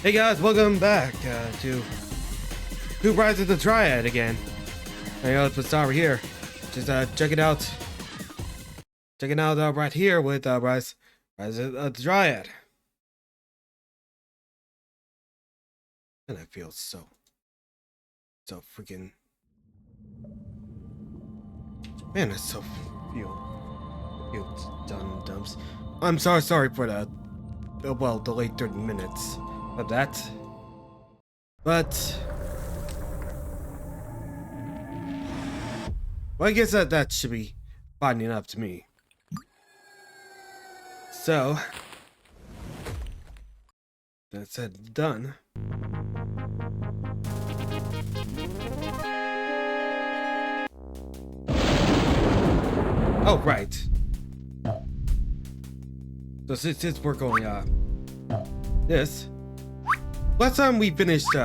Hey guys, welcome back to Who Rides with the Triad again. Hey, let's start here. Just check it out. Checking out right here with Rise with the Triad. And I feel so freaking. Man, I so feel dumps. I'm sorry for the delayed 30 minutes of that. But well, I guess that should be fine enough to me. So that said, done. Oh, right. So since we're going this last time we finished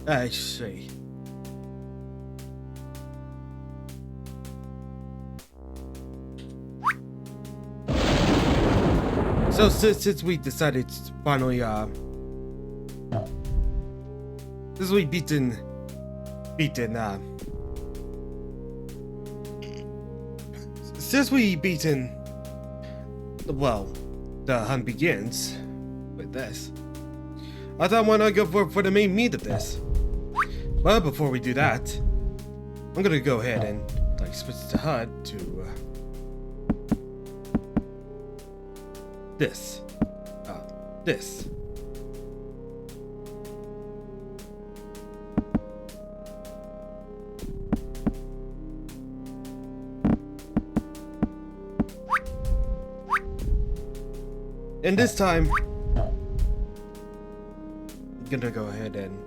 I see. So since we decided to finally since we beaten well, the hunt begins with this. I thought why not go for the main meat of this. But before we do that, I'm gonna go ahead and like switch the HUD to this. And this time, I'm gonna go ahead and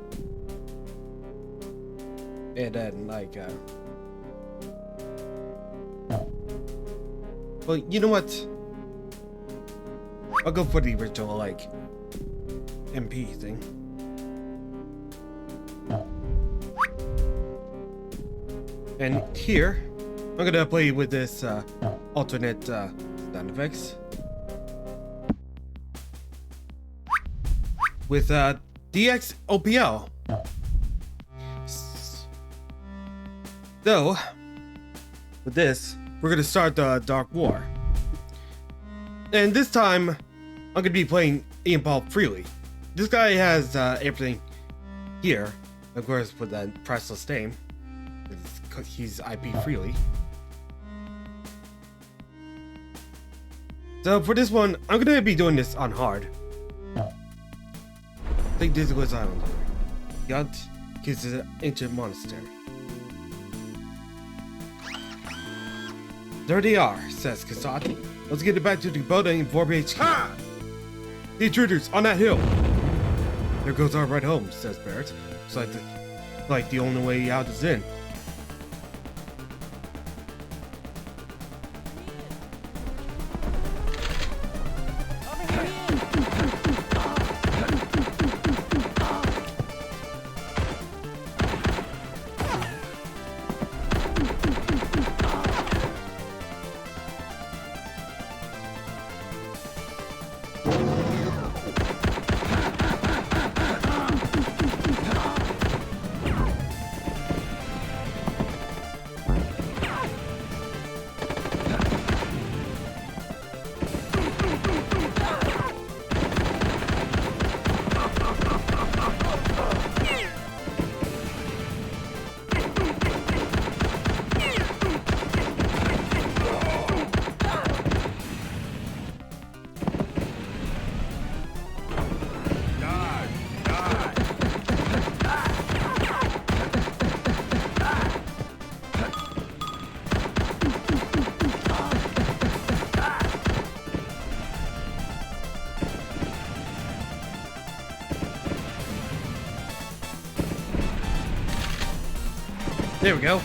like well, you know what? I'll go for the original like MP thing. And here, I'm gonna play with this alternate sound effects. With DX OPL. So, with this, we're gonna start the Dark War. And this time, I'm gonna be playing Ian Paul freely. This guy has everything here, of course, with that priceless name. He's IP freely. So for this one, I'm gonna be doing this on hard. I think this was Island. Yant is an ancient monastery. There they are, says Kasat. Let's get it back to the building in 4BH. Ha! The intruders on that hill. There goes our ride home, says Barrett. It's like the only way out is in. There we go.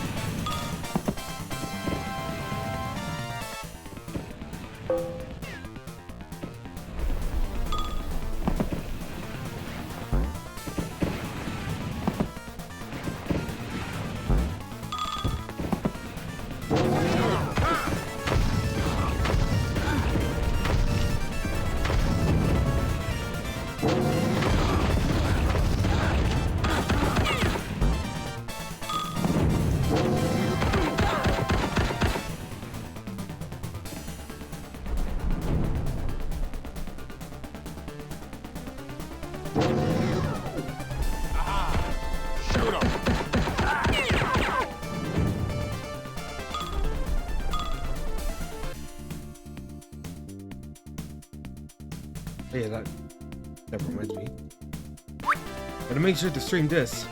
Oh yeah, that reminds me. Gotta make sure to stream this.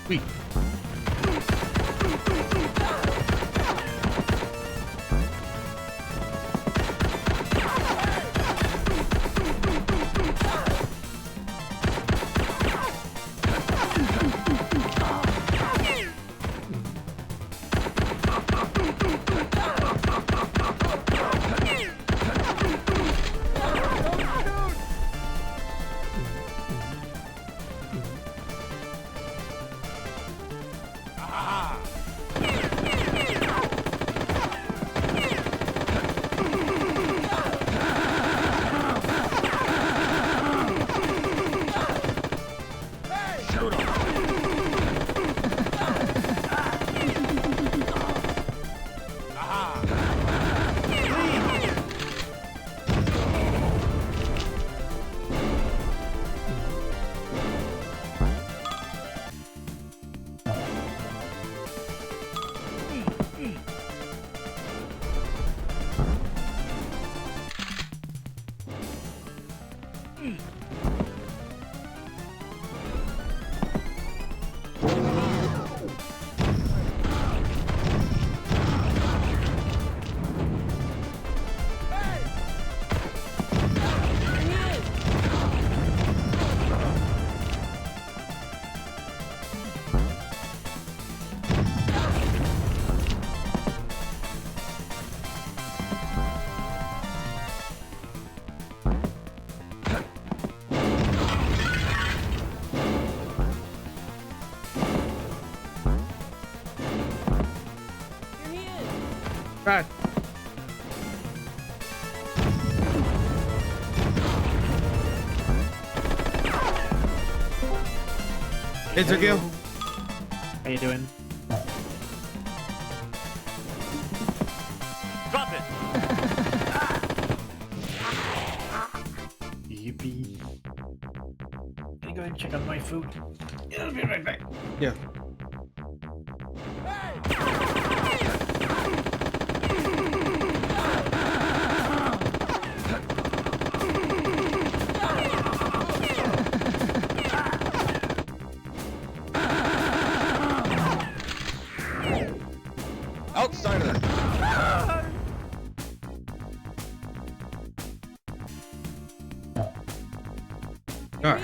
Sweet. Right. Hey, Rugal. How you doing? Drop it! Yippee. Can you go ahead and check out my food? I'll be right back. Yeah. Outsider! All right.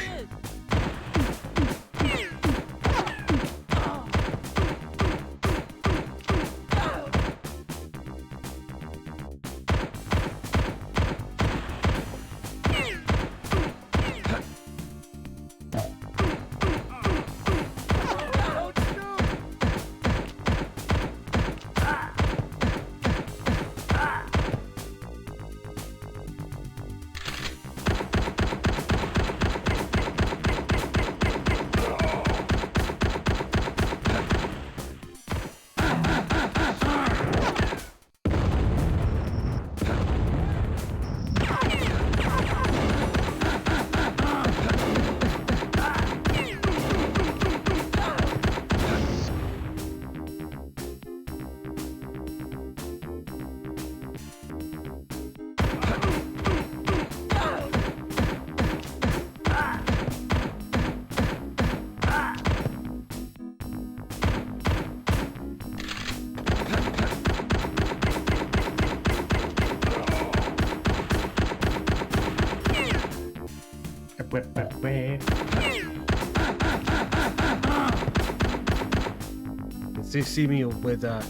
You see me with the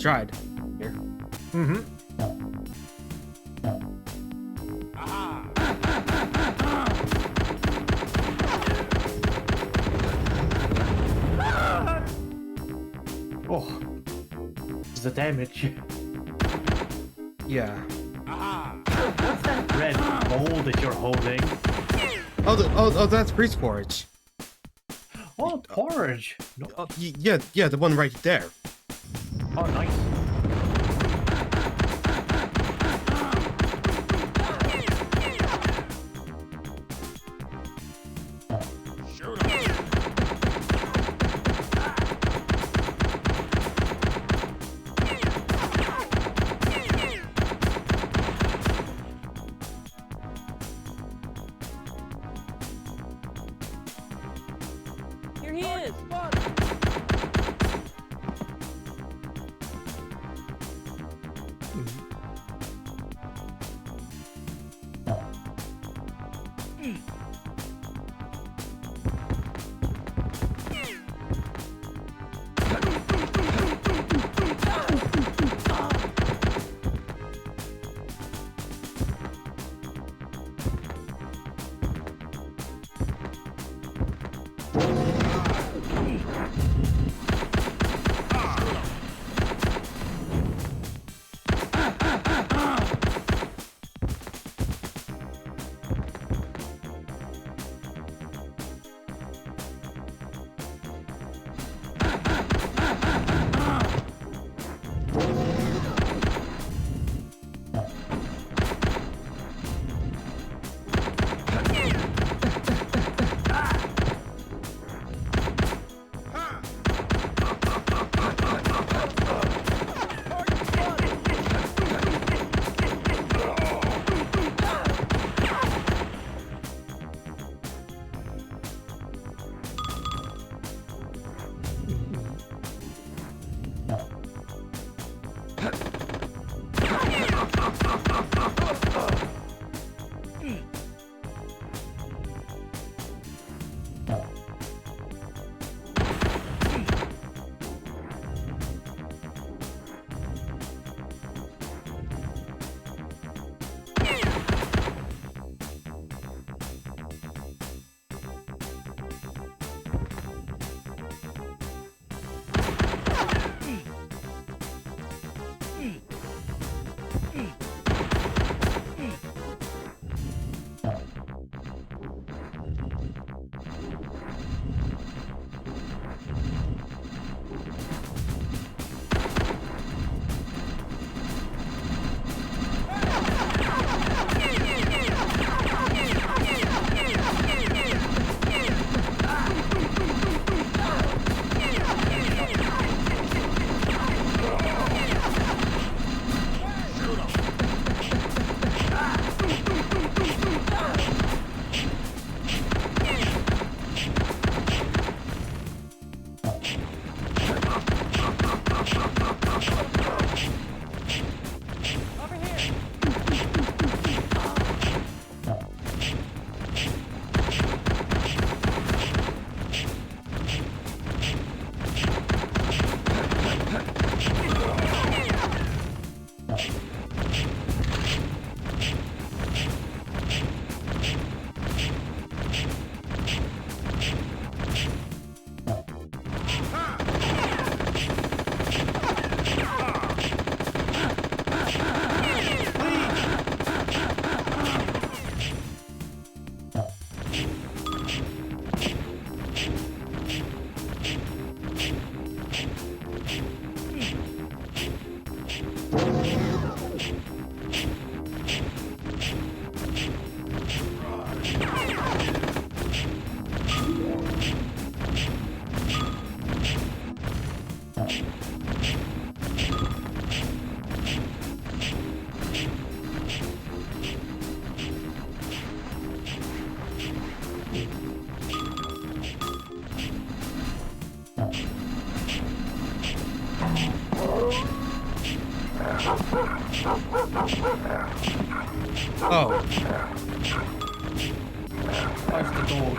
Triad here. Mm-hmm. Oh, it's the damage. Yeah. What's that red bowl that you're holding? Oh, that's priest porridge. Oh, porridge. No. Yeah, the one right there. Oh, nice. Here he is. Oh. Where's the dog?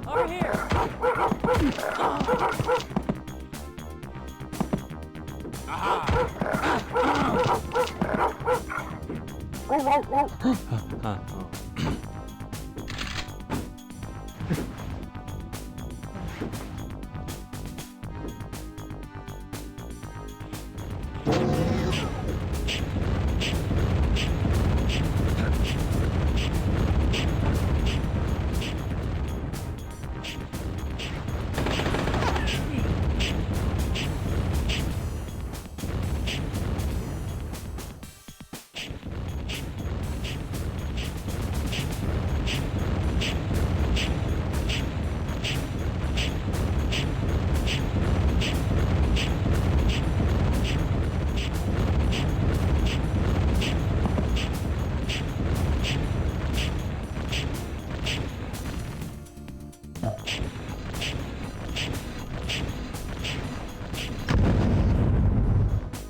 Over here.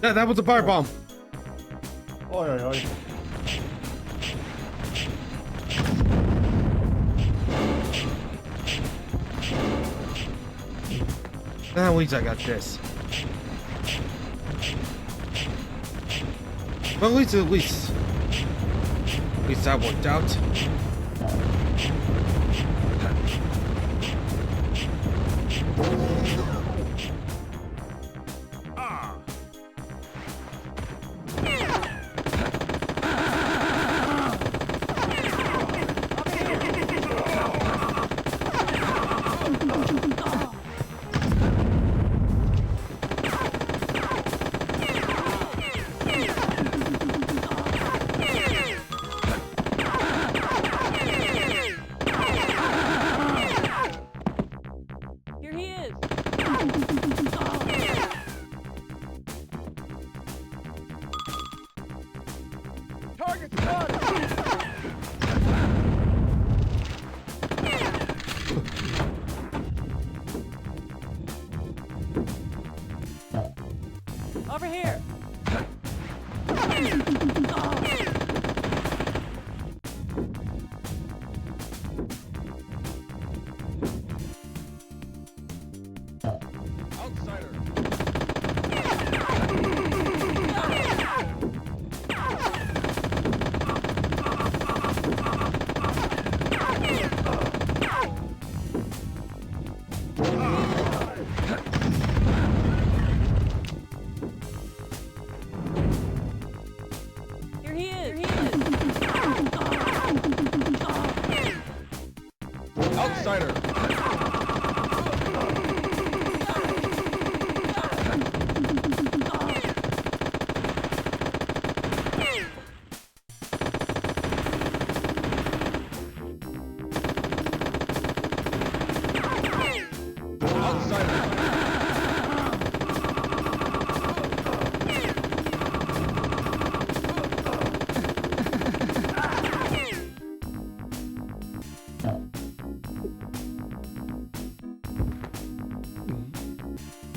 Yeah, that was a fire bomb. Oi, oi, oi. At least I got this. Well, at least that worked out. Here he is. Target spotted! Over here.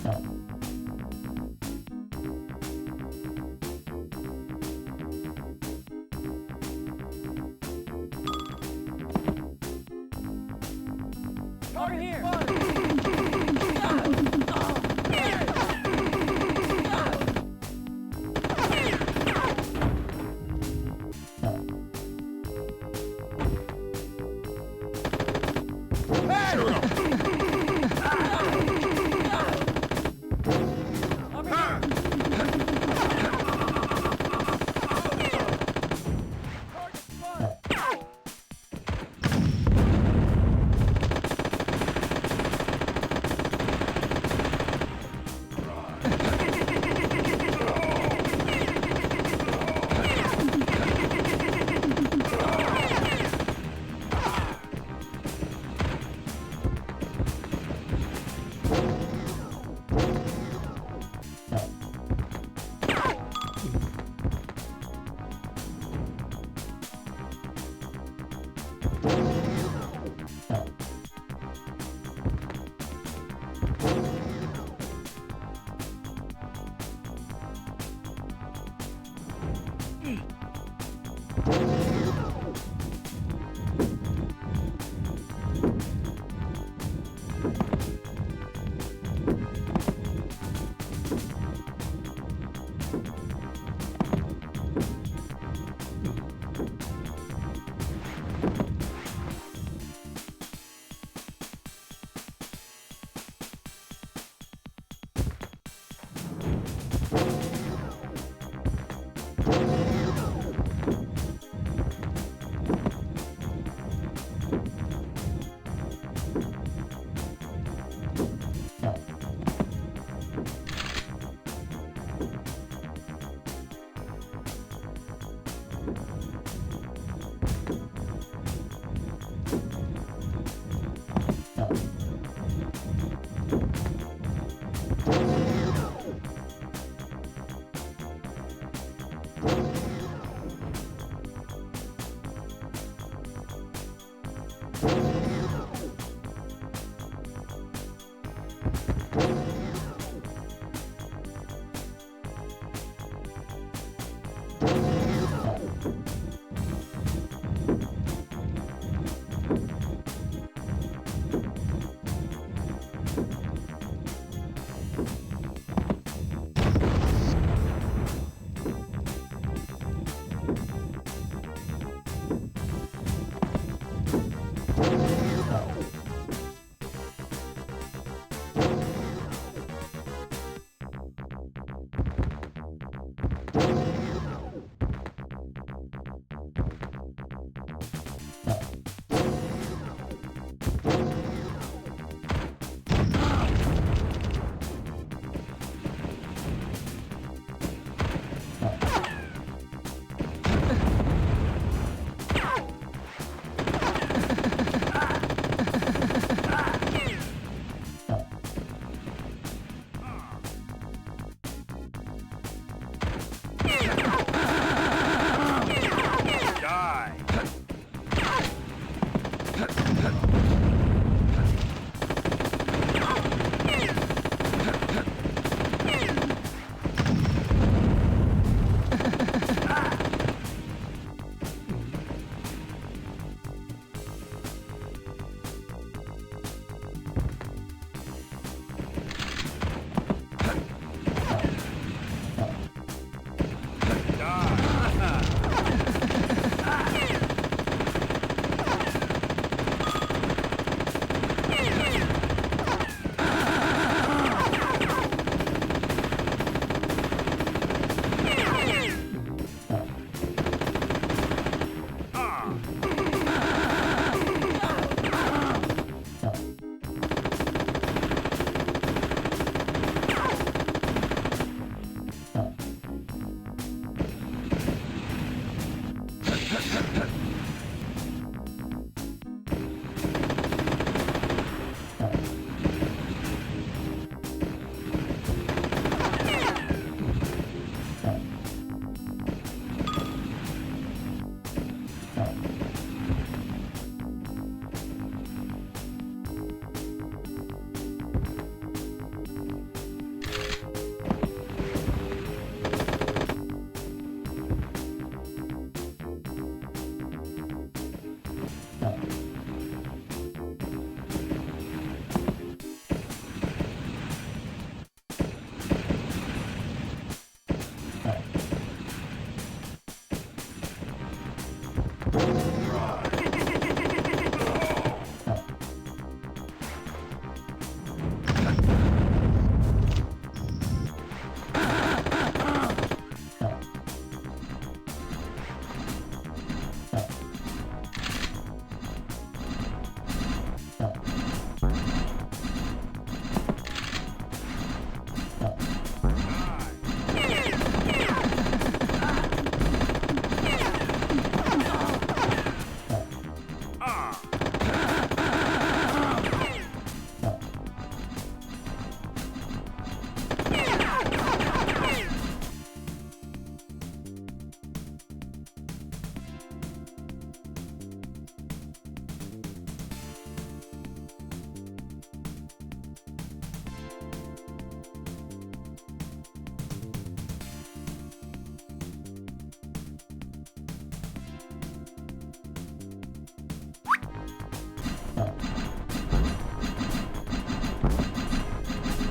Over here. Over here.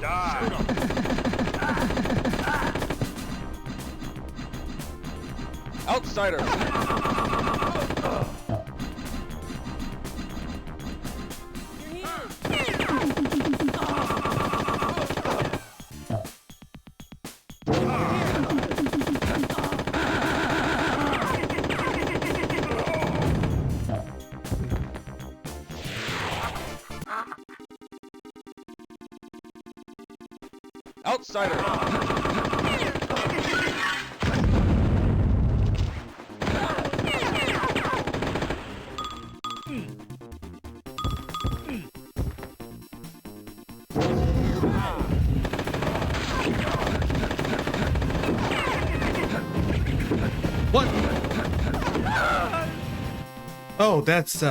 Outsider! Outsider! What? Oh, that's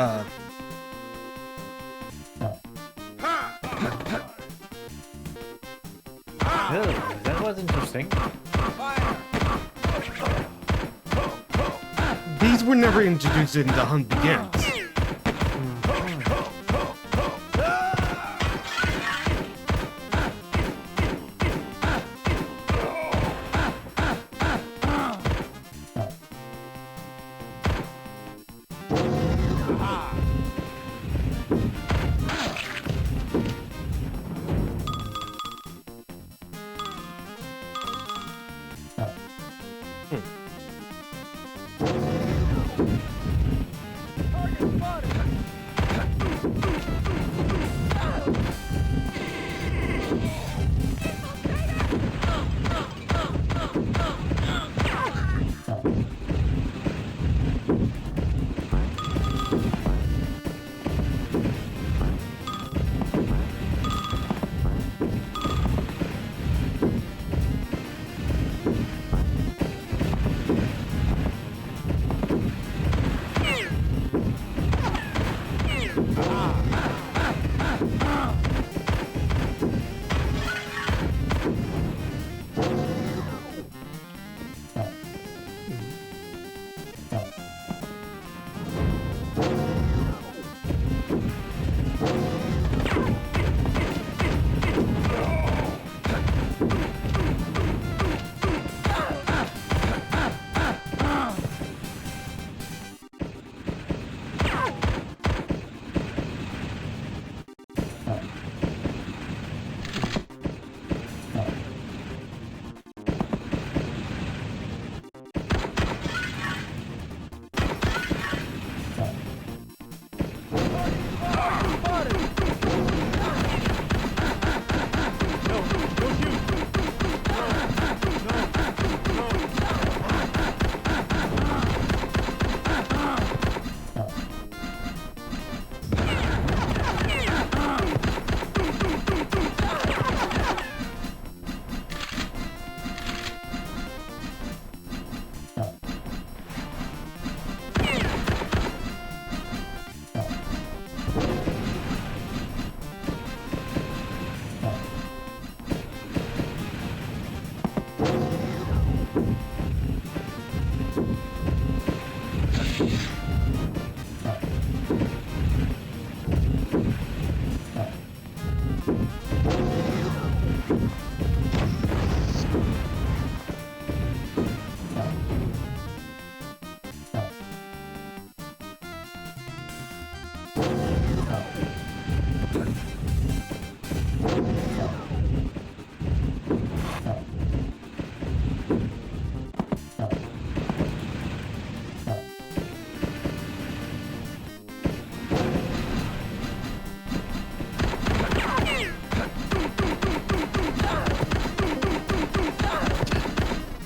Oh, that was interesting. these were never introduced in The Hunt Begins.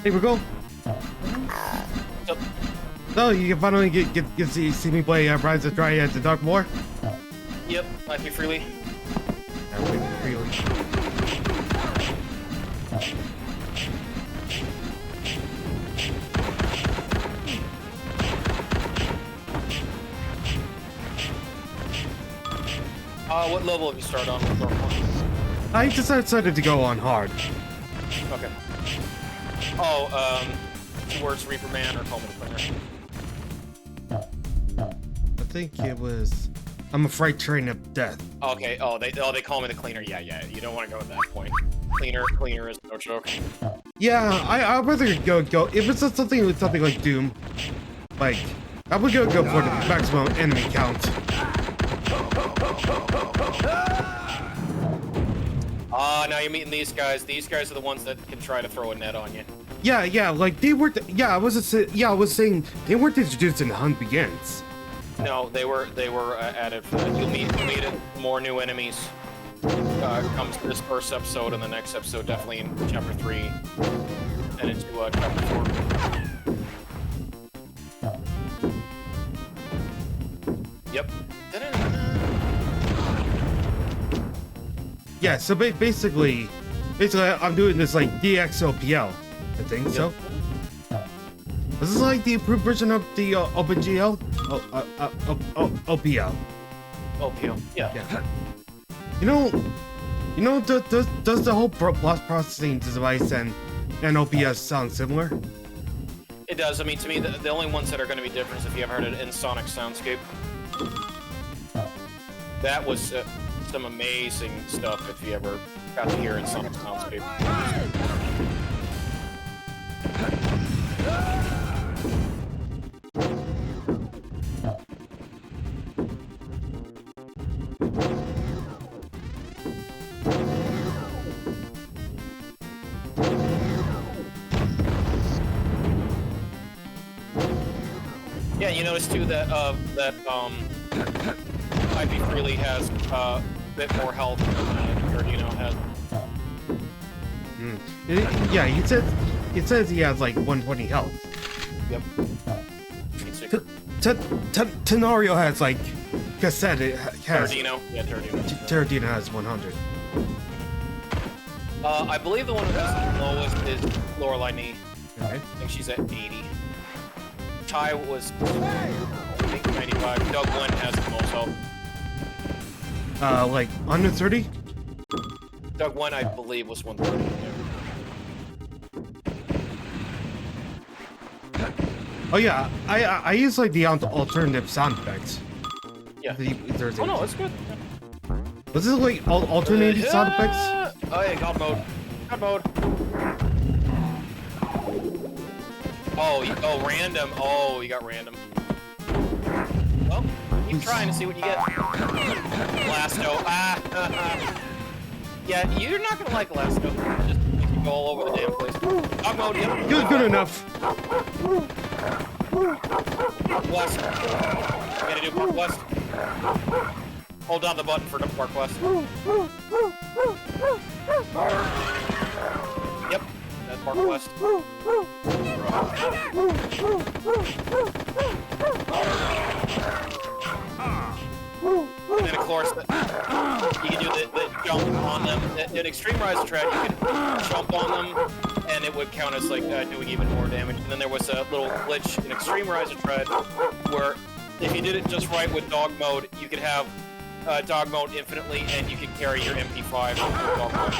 Hey, Rugal. So you can finally get see me play Rise of Triad the Dark War. Yep, I play freely. I play freely. What level have you started on with Dark War? I just decided to go on hard. Okay. Oh, towards Reaper Man or Call Me the Planner. I think it was I'm a freight train of death. Okay. Oh, they call me the cleaner. Yeah. You don't want to go at that point. Cleaner is no joke. Yeah, I'd rather go. If it's something like Doom, like I would go for the maximum enemy count. Now you're meeting these guys. These guys are the ones that can try to throw a net on you. Yeah, like they weren't. I was saying they weren't introduced in The Hunt Begins. No, they were added for that. You'll meet more new enemies. Comes to this first episode, and the next episode definitely in chapter 3, and into chapter 4. Yep. Yeah, so basically, I'm doing this like DXOPL, I think. Yep. So. This is like the improved version of the OpenGL? OPL. OPL, yeah. You know, does the whole blast processing device and OPS sound similar? It does. I mean, to me, the only ones that are going to be different is if you ever heard it in Sonic Soundscape. That was some amazing stuff if you ever got to hear in Sonic Soundscape. Yeah, you notice too that IP Freely has a bit more health than Tardino has. Yeah, it says he has like 120 health. Yep. Tenario has like cassette. It has Tardino. Yeah, Tardino. Tardino has 100. I believe the one who has the lowest is Lorelei Nee. Okay. I think she's at 80. Ty was, I think, 95. Doug Glenn has the most health. Like under 30? Doug Glenn, I believe, was 130. Yeah. Oh yeah, I use like the alternative sound effects. Yeah. Oh no, it's good. Was this like alternative sound effects? Oh yeah, God mode. God mode. Oh, random. Oh, you got random. Well, keep trying to see what you get. Blasto. Yeah, you're not gonna like Blasto. Just makes you go all over the damn place. God mode. Yep. Good enough. Blast. You gotta do Park West. Hold down the button for Park West. Yep, that's Park West. And then of course, you can do the jump on them. In Extreme Rise of Triad, you can jump on them, and it would count as like doing even more damage. And then there was a little glitch in Extreme Rise of Triad where if you did it just right with dog mode, you could have dog mode infinitely, and you could carry your MP5 with dog mode.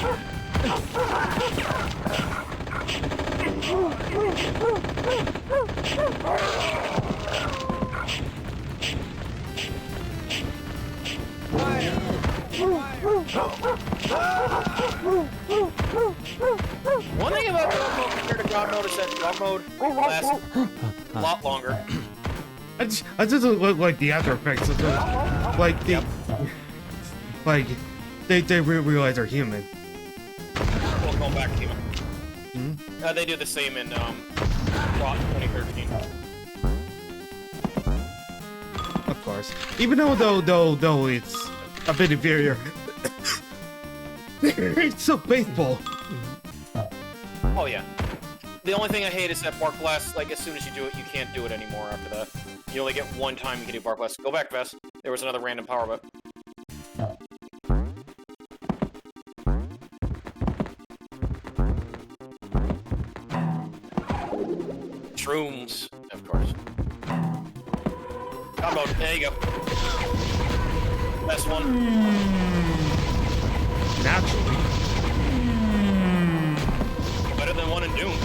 One thing about dog mode compared to god mode is that dog mode lasts a lot longer. I just look like the after effects of those, like the, like they realize they're human. We'll go back to human. Mm-hmm. They do the same in Rot 2013. Of course, even though it's a bit inferior, it's so faithful. Oh yeah. The only thing I hate is that Bark Blast, like, as soon as you do it, you can't do it anymore after that. You only get one time you can do Bark Blast. Go back, Vest. There was another random power up. Shrooms, of course. Combo, there you go. Best one. Naturally. Better than one in Doom.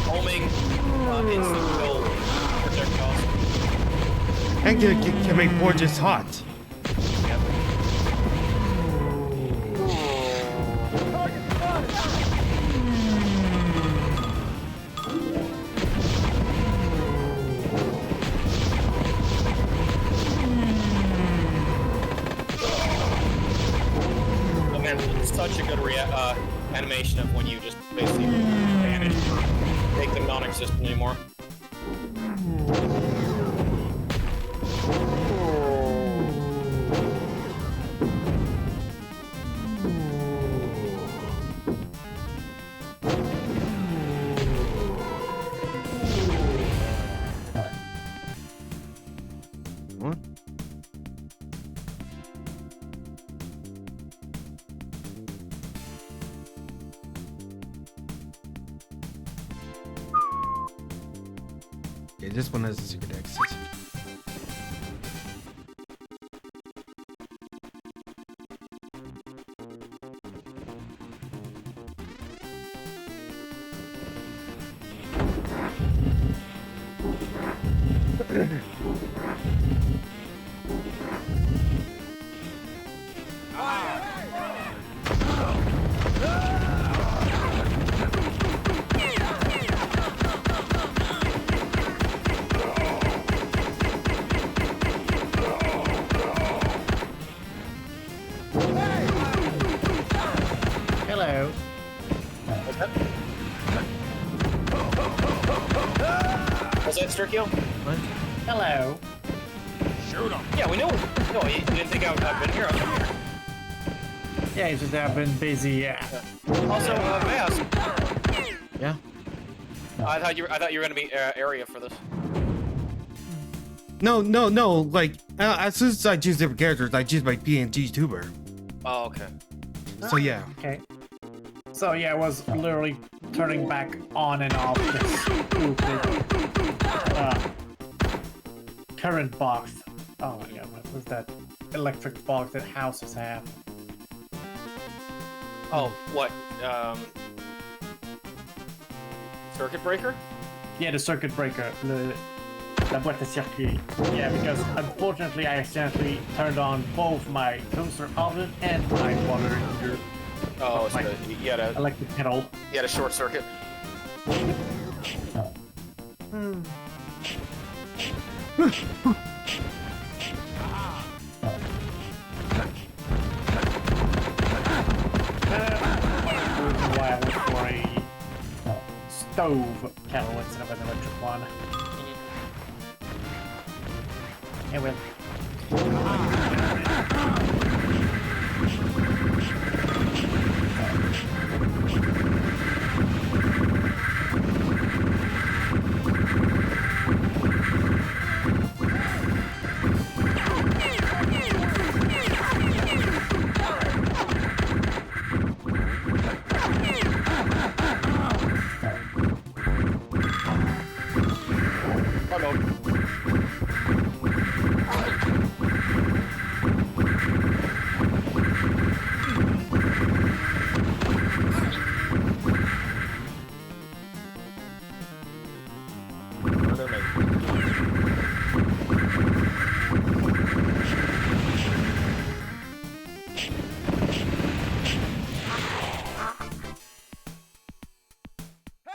Homing, instant kill projectiles. and can make forges hot. Target spotted. Oh man, it's such a good animation of when you just basically vanish, make them non-existent anymore. What? Okay, this one has a secret exit. Hello. What's that? Was that Sturkio? What? Hello. Shoot him. Yeah, we know. No, you didn't think I've been here. I've been here. Yeah, it's just I've been busy. Yeah. Also, Vas, Yeah. I thought you were gonna be area for this. No. Like, as soon as I choose different characters, I choose my PNGtuber. Oh, okay. So yeah. Okay. So yeah, I was literally turning back on and off this stupid current box. Oh my god, what was that electric box that houses have? Oh, what? Circuit breaker? Yeah, the circuit breaker. La boîte à circuit. Yeah, because unfortunately I accidentally turned on both my toaster oven and my water heater. Oh, so My you had a electric kettle. short circuit. Why I went for a stove kettle instead of an electric one. Yeah, well.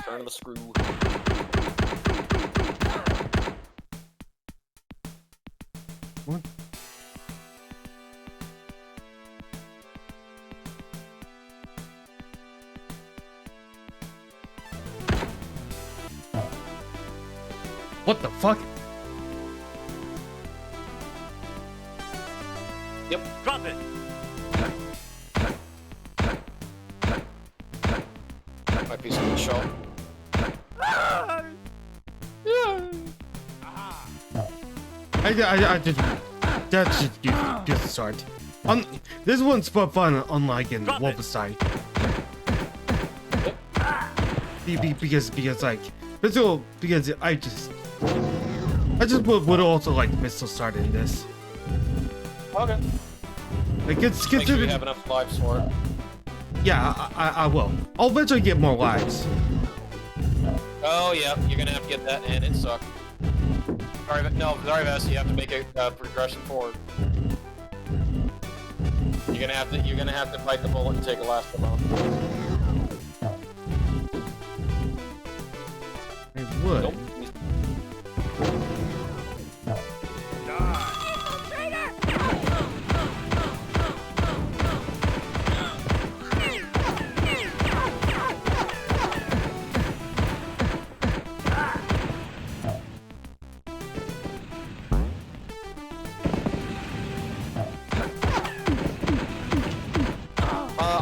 Turn the screw. What? What the fuck? Yep. Drop it. Might be some shot. I just that's just a start. This one's for fun, unlike in Wolfenstein. Because like because I just would also like missile start in this. Okay. Like it's Make sure you considered. have enough lives for it. Yeah, I will. I'll eventually get more lives. Oh yeah, you're gonna have to get that, and it sucked. Sorry, Vest. You have to make a progression forward. You're gonna have to bite the bullet and take a last amount. I would. Nope.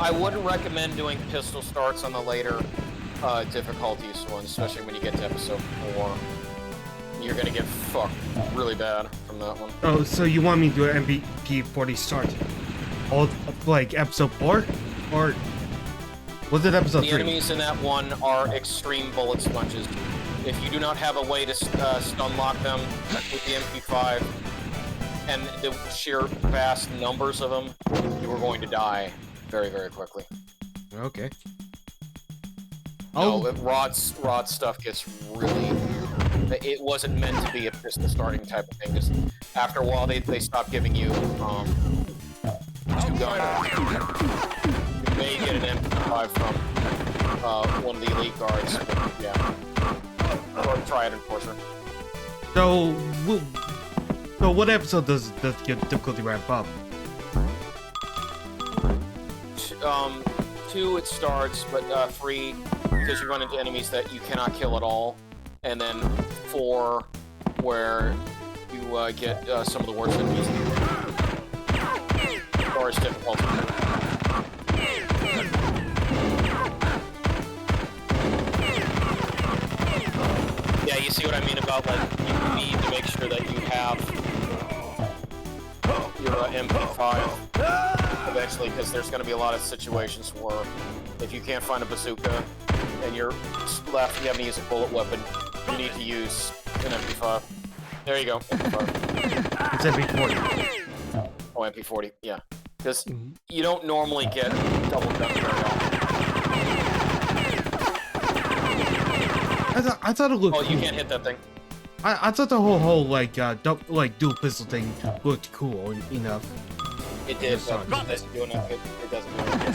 I wouldn't recommend doing pistol starts on the later difficulties ones, especially when you get to episode 4. You're gonna get fucked really bad from that one. Oh, so you want me to do an MP40 start? All like episode 4, or was it episode 3? The enemies in that one are extreme bullet sponges. If you do not have a way to stun lock them with the MP5 and the sheer vast numbers of them, you are going to die very, very quickly. Okay. No, Rod stuff gets really... It wasn't meant to be a pistol starting type of thing. Just after a while, they stopped giving you 2 guns. You may get an MP5 from one of the elite guards. But yeah. Or Triad Enforcer. So what episode does your difficulty ramp up? 2 it starts, but 3 because you run into enemies that you cannot kill at all, and then 4 where you get some of the worst enemies. Or it's difficult. Yeah, you see what I mean about, like, you need to make sure that you have your MP5 eventually, because there's going to be a lot of situations where if you can't find a bazooka and you're left, you haven't used a bullet weapon, you need to use an MP5. There you go, MP5. It's MP40. Oh, MP40, yeah. Because you don't normally get double gun very often. I thought it looked Oh, cool. you can't hit that thing. I thought the whole like dual pistol thing looked cool enough. It did, but it doesn't do enough. It doesn't do enough.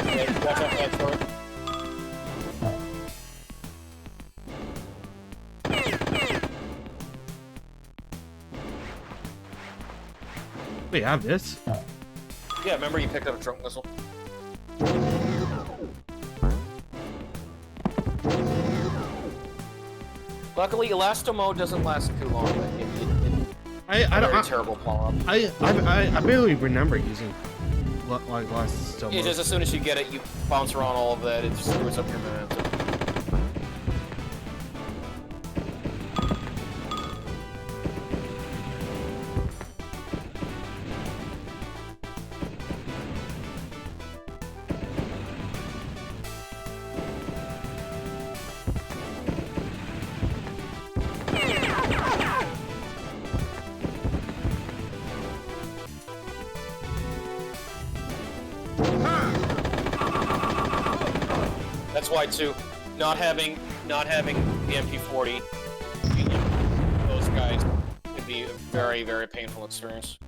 Okay, watch out for that sword. Wait, I have this? Yeah, remember you picked up a trunk missile? Luckily, Elastamo doesn't last too long, but it's a very terrible power-up. I barely remember using like last summer. It is, as soon as you get it, you bounce around all of that, it just screws up your momentum. That's why too, not having the MP40, those guys can be a very, very painful experience.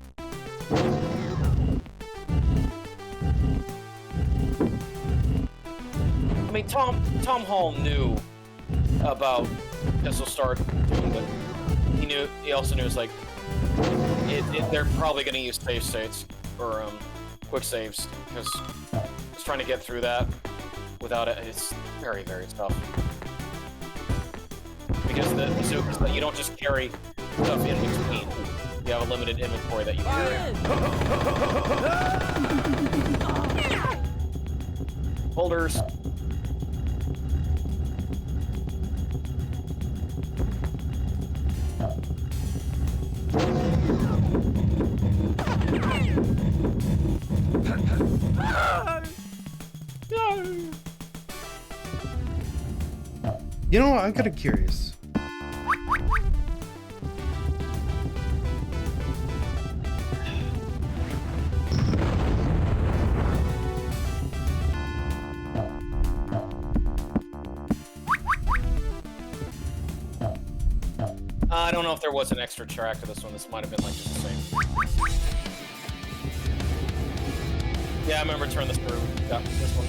I mean, Tom Hall knew about pistol start, but he also knew it's like they're probably going to use save states or quick saves, because just trying to get through that without it, it's very, very tough. Because the bazookas, you don't just carry stuff in between. You have a limited inventory that you carry. Holders. You know what? I'm kind of curious. I don't know if there was an extra track to this one. This might have been like just the same. Yeah, I remember turning this through. Yeah, this one.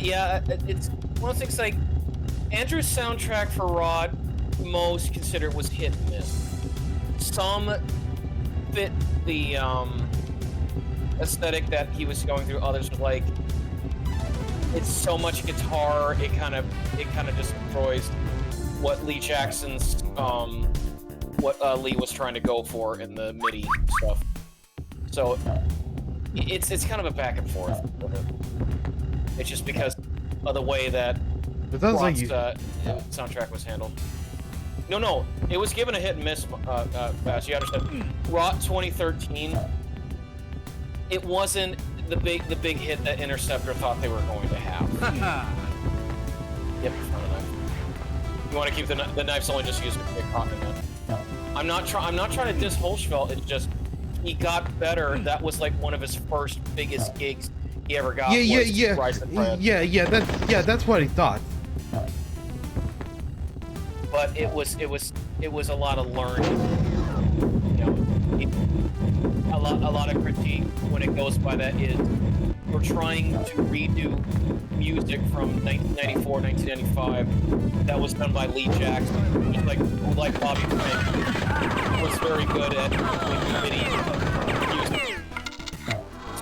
Yeah, it's one of the things like Andrew's soundtrack for Rod, most considered was hit and miss. Some fit the aesthetic that he was going through. Others were like, it's so much guitar, it kind of just destroys what Lee Jackson's what Lee was trying to go for in the MIDI stuff. So it's kind of a back and forth with it. It's just because of the way that Rod's soundtrack was handled. No, it was given a hit and miss. Bass, you understand? Rot 2013. It wasn't the big hit that Interceptor thought they were going to have. Yep, you want to keep the knife's only just used to pick cotton in. I'm not trying to diss Holschfeld. It's just he got better. That was like one of his first biggest gigs he ever got. That's what he thought. But it was a lot of learning. You know, a lot of critique when it goes by that is we're trying to redo music from 1994, 1995 that was done by Lee Jackson, just like Bobby Frank was very good at doing MIDI music.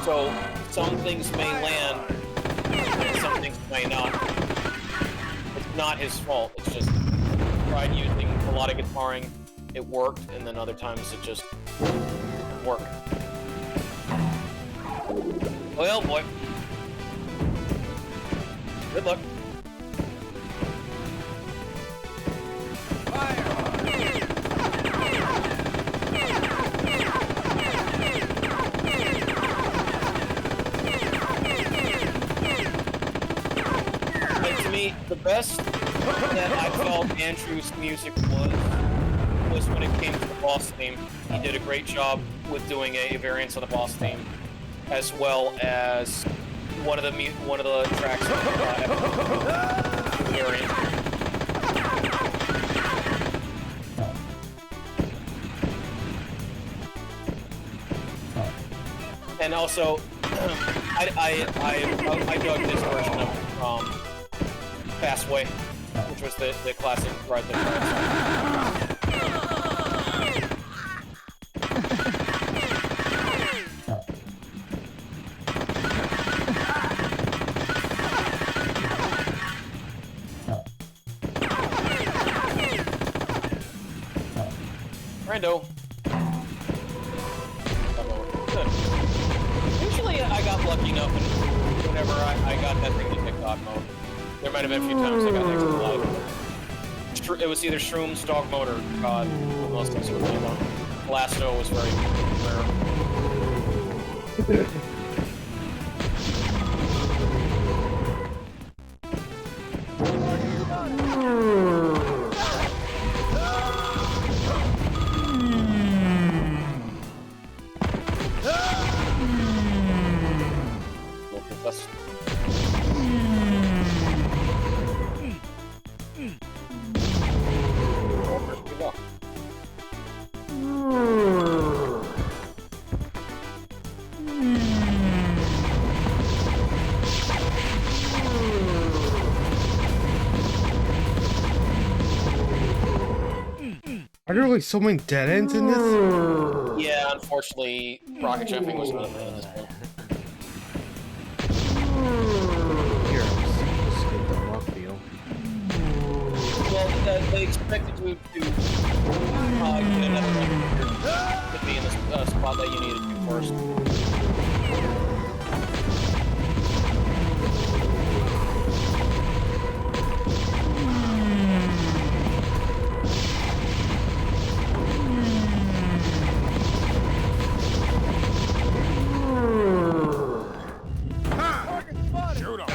So some things may land, and some things may not. It's not his fault. It's just tried using a lot of guitaring. It worked, and then other times it just didn't work. Well, boy. Good luck. To me, the best that I felt Andrew's music was when it came to the boss theme. He did a great job with doing a variance on the boss theme, as well as one of the tracks variant. And also, I dug this version of Fast Way, which was the classic Ride the Track song. Rando. Usually I got lucky enough whenever I got that thing to pick God mode. There might have been a few times I got extra life. It was either Shrooms, Dog Mode, or God. Most things were really low. Blasto was very rare. Are there really so many dead ends in this? Yeah, unfortunately, rocket jumping was not in this one. Here, let's get the rock deal. Well, they expected you to get another one to be in the spot that you needed to first. Shoot him.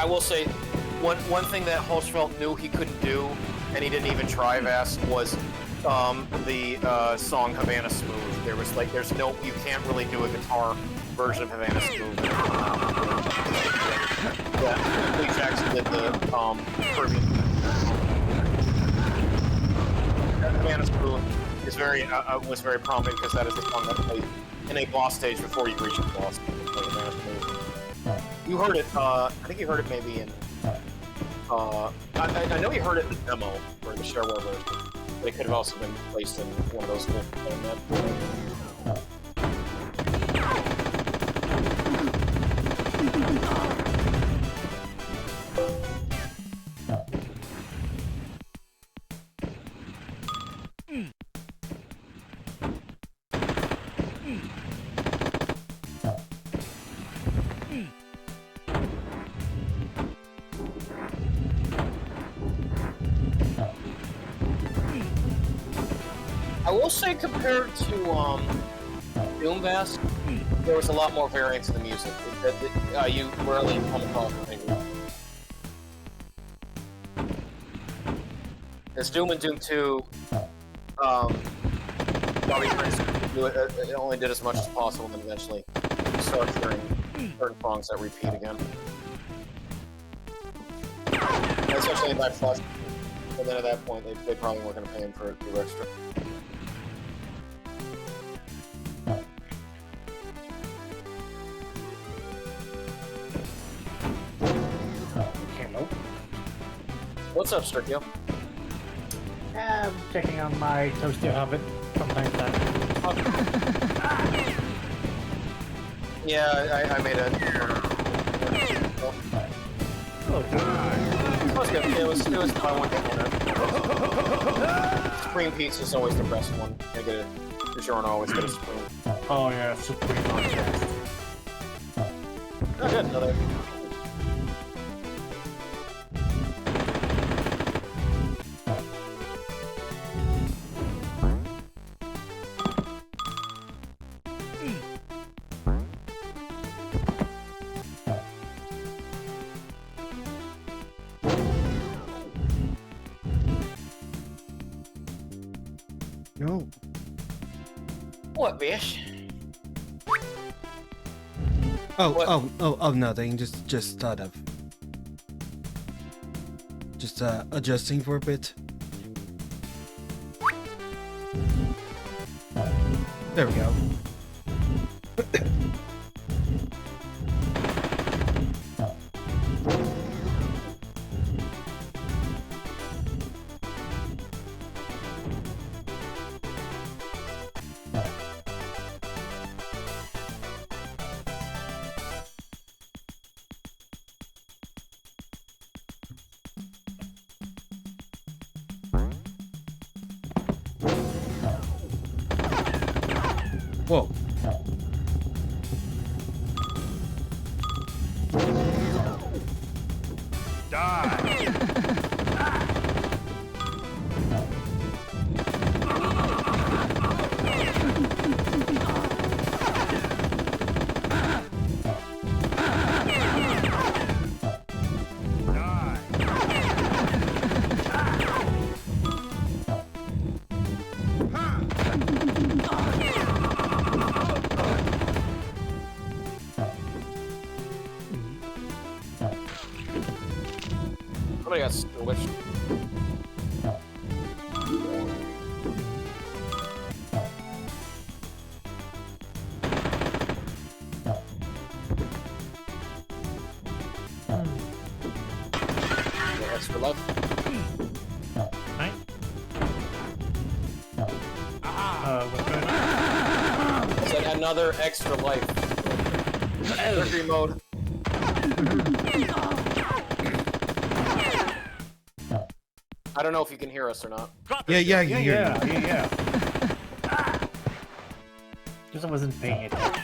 will say, one thing that Hulsfeld knew he couldn't do, and he didn't even try Vast, was the song Havana Smooth. There's no, you can't really do a guitar version of Havana Smooth. Yeah, Lee Jackson did the Caribbean. Havana Smooth is was very prominent because that is the song that played in a boss stage before you reach the boss. You heard it. I think you heard it maybe in. I know you heard it in the demo or the shareware version. But it could have also been placed in one of those full I will say, compared to Doom Vast, there was a lot more variance in the music. You rarely come across anything. As Doom and Doom 2, Bobby Prince it only did as much as possible, and then eventually you start hearing certain songs that repeat again. Especially in that plus. And then at that point, they probably weren't going to pay him for the extra. What's up, Sturkio? I'm checking on my toasty oven from time to time. Yeah, I made a. Oh, It was good. It was my one hit winner. Supreme Pizza is always the best one. I get it. DiGiorno always get a Supreme. oh yeah, Supreme Podcast. Oh, good. Another. No. What, bitch? Oh, nothing. Just thought of. Just adjusting for a bit. There we go. Whoa. Somebody got switched. Extra left. Right? What's going on? I said another extra life. Surgery mode. I don't know if you can hear us or not. Yeah, you hear me. Yeah. Just I wasn't paying attention.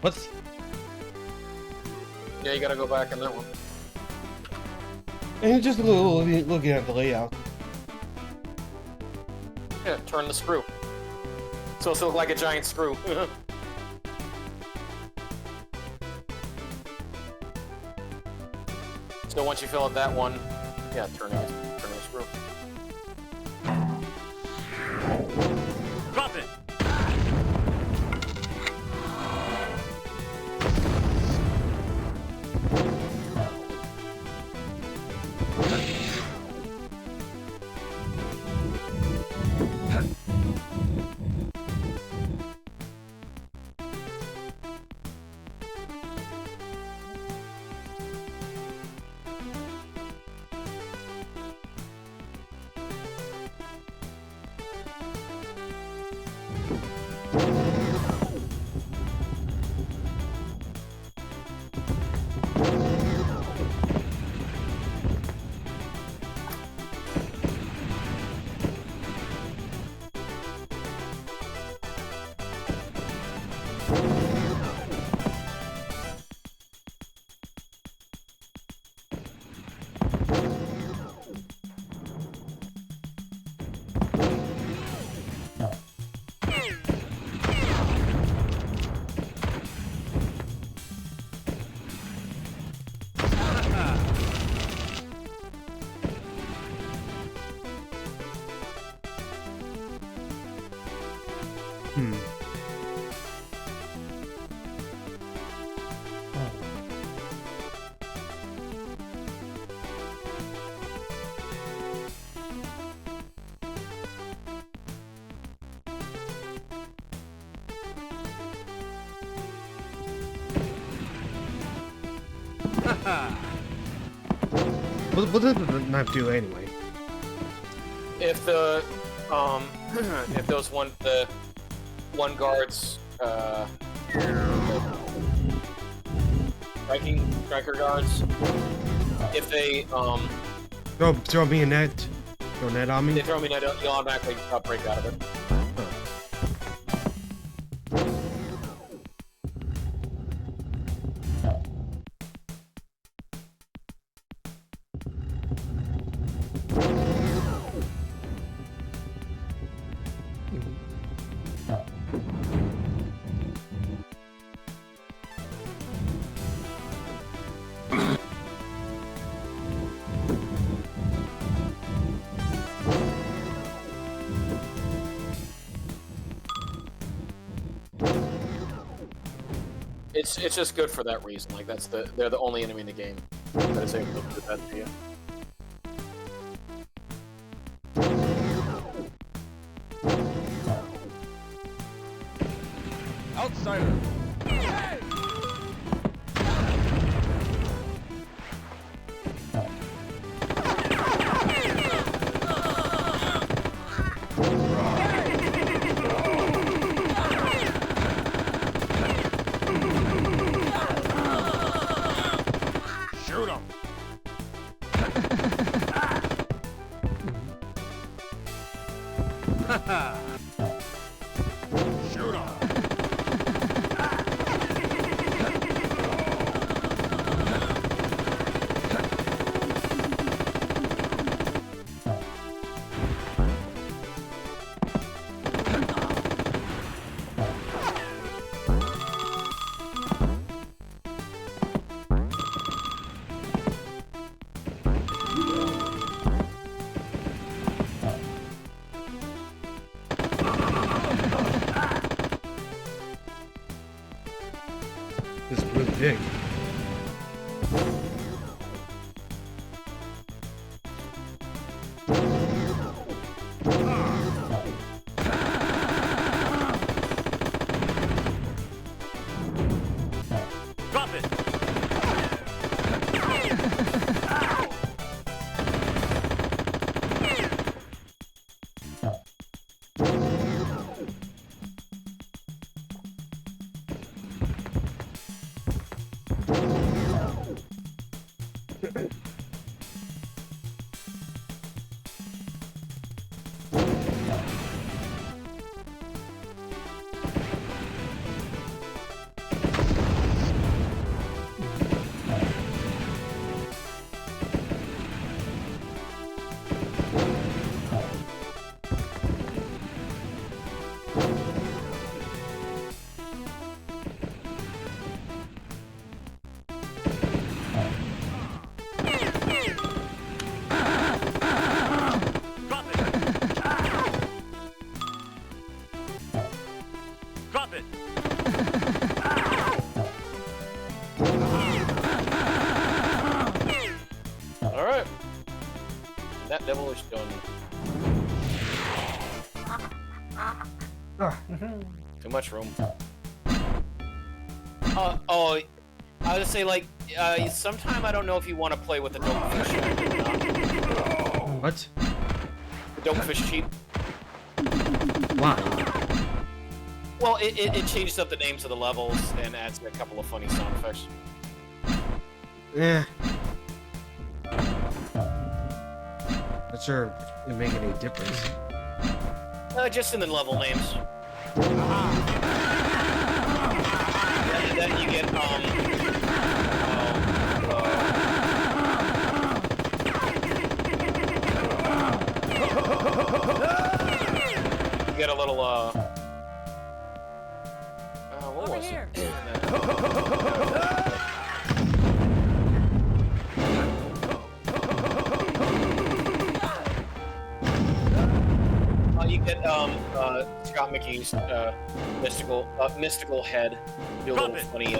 What's... Yeah, you gotta go back in that one. And just looking at the layout. Yeah, turn the screw. So it's look like a giant screw. So once you fill up that one, yeah, turn the screw. Drop it. What does the knife do anyway? If the if those one guards striker guards, if they throw me a net, throw a net on me. they throw me net, you'll automatically break out of it. It's just good for that reason. Like they're the only enemy in the game that is able to do that to you. Outsider. Shoot him. Shoot him. This is really big. Drop it. That level is done. Too much room. Oh, I was gonna say, like, sometime I don't know if you want to play with the Dogfish or not. What? The Dogfish cheat. Why? Well, it changes up the names of the levels and adds a couple of funny sound effects. Eh. Not sure if it make any difference. Just in the level names. And then you get, you get a little, what Over was here. it? You get Scott McKee's mystical head. Do a little funny.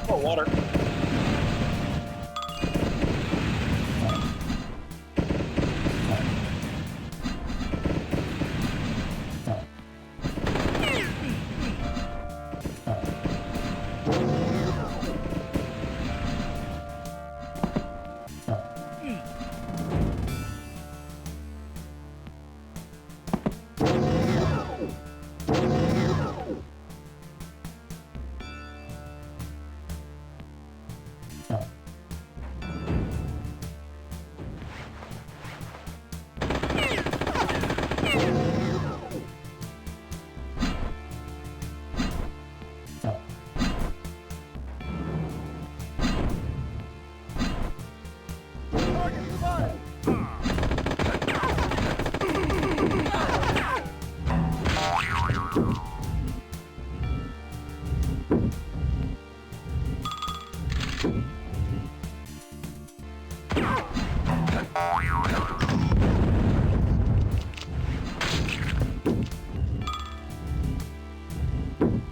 Oh, water.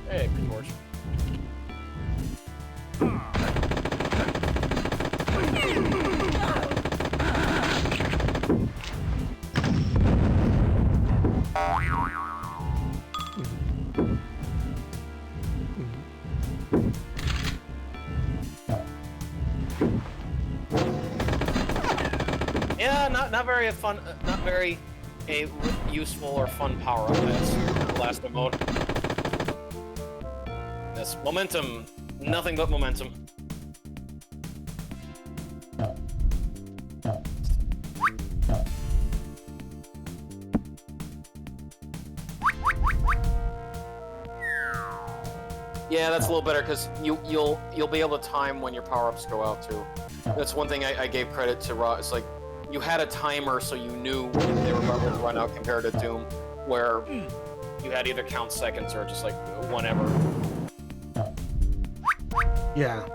Hey, torch. Yeah, not very fun, not very useful or fun power up as the last mode. Yes, momentum, nothing but momentum. Yeah, that's a little better because you'll be able to time when your power-ups go out too. That's one thing I gave credit to Raw. It's like you had a timer so you knew when they were about to run out compared to Doom, where you had either count seconds or just like whenever. Yeah.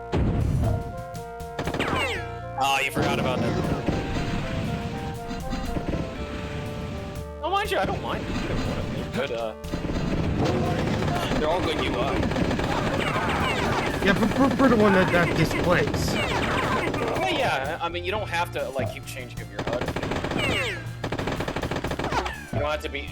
Oh, you forgot about that. Oh, mind you, I don't mind. Good, they're all good UI. Yeah, for the one that displays. Well, yeah, I mean, you don't have to, like, keep changing of your HUD. You don't have to be...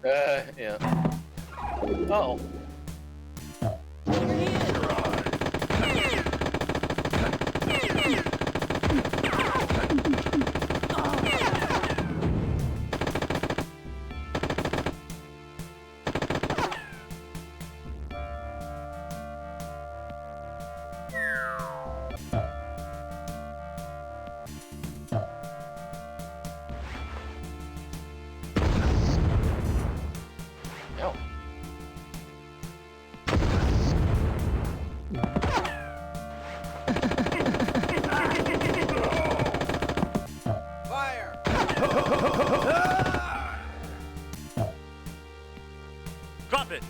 Yeah. Oh. No. Fire! Drop it.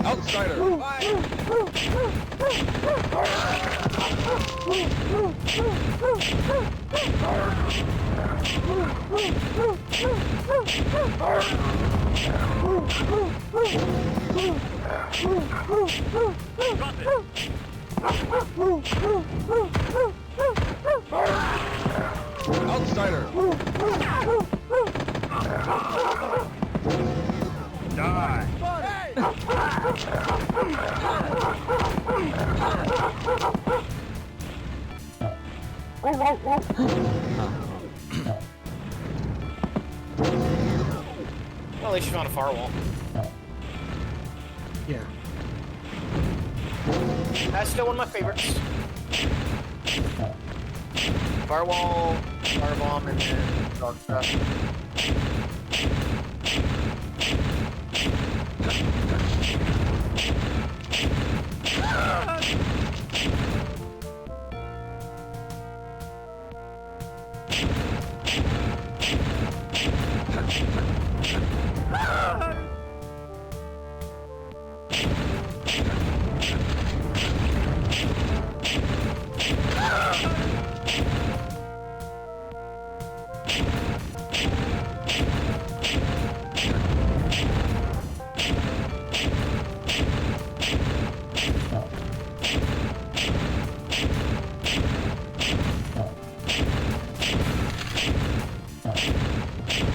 Outsider! Drop it. Outsider! Die. Well, at least you found a firewall. Yeah. That's still one of my favorites. Firewall, firebomb, and then dark stuff.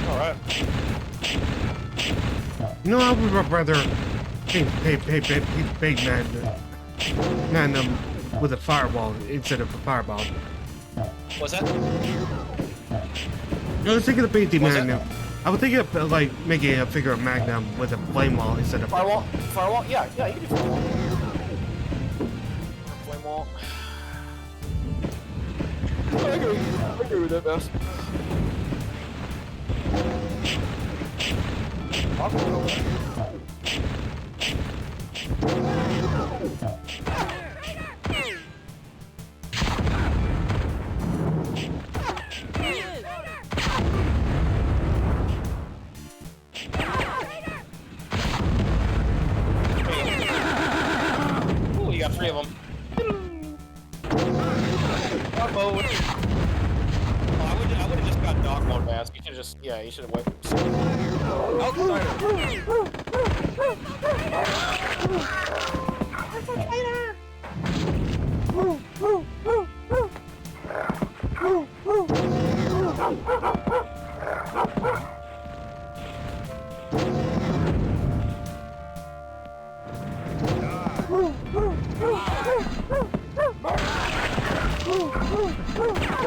Alright. You know, I would rather big man with a firewall instead of a fireball. What's that? I was thinking of painting What's that? Magnum. I was thinking of like making a figure of Magnum with a flame wall instead of Firewall? Firewall? Yeah, you can do firewall. Flame wall. I agree with that, Bass. I'll go over there. Ooh, you got 3 of them. Dog mode. Oh, I would have just got dog mode, Bass. You should just, yeah, you should have wiped. Outsider! Drop it.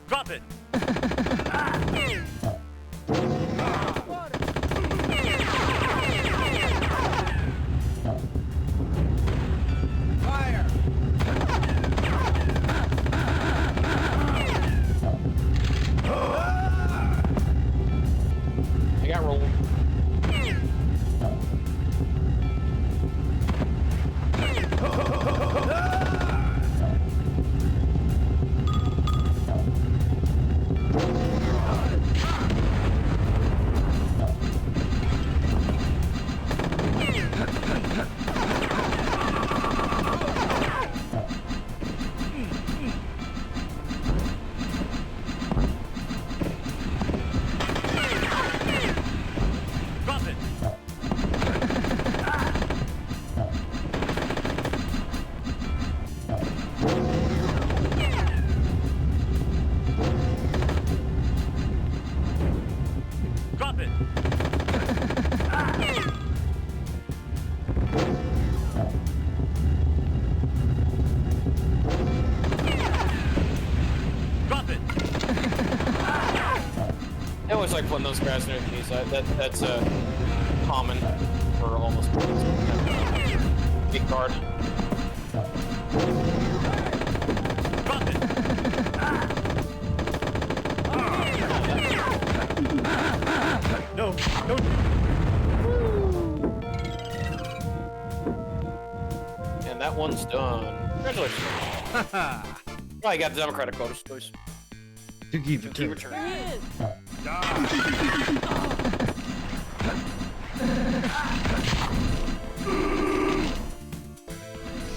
Drop it. Drop it. Fire! I got rolled. Drop it. Drop it. Drop it. I always like putting those guys near these. That's common for almost big guard. Drop it. No, no. And that one's done. Congratulations. Oh, you got the Democratic voters, please. To keep it Keep too. returning.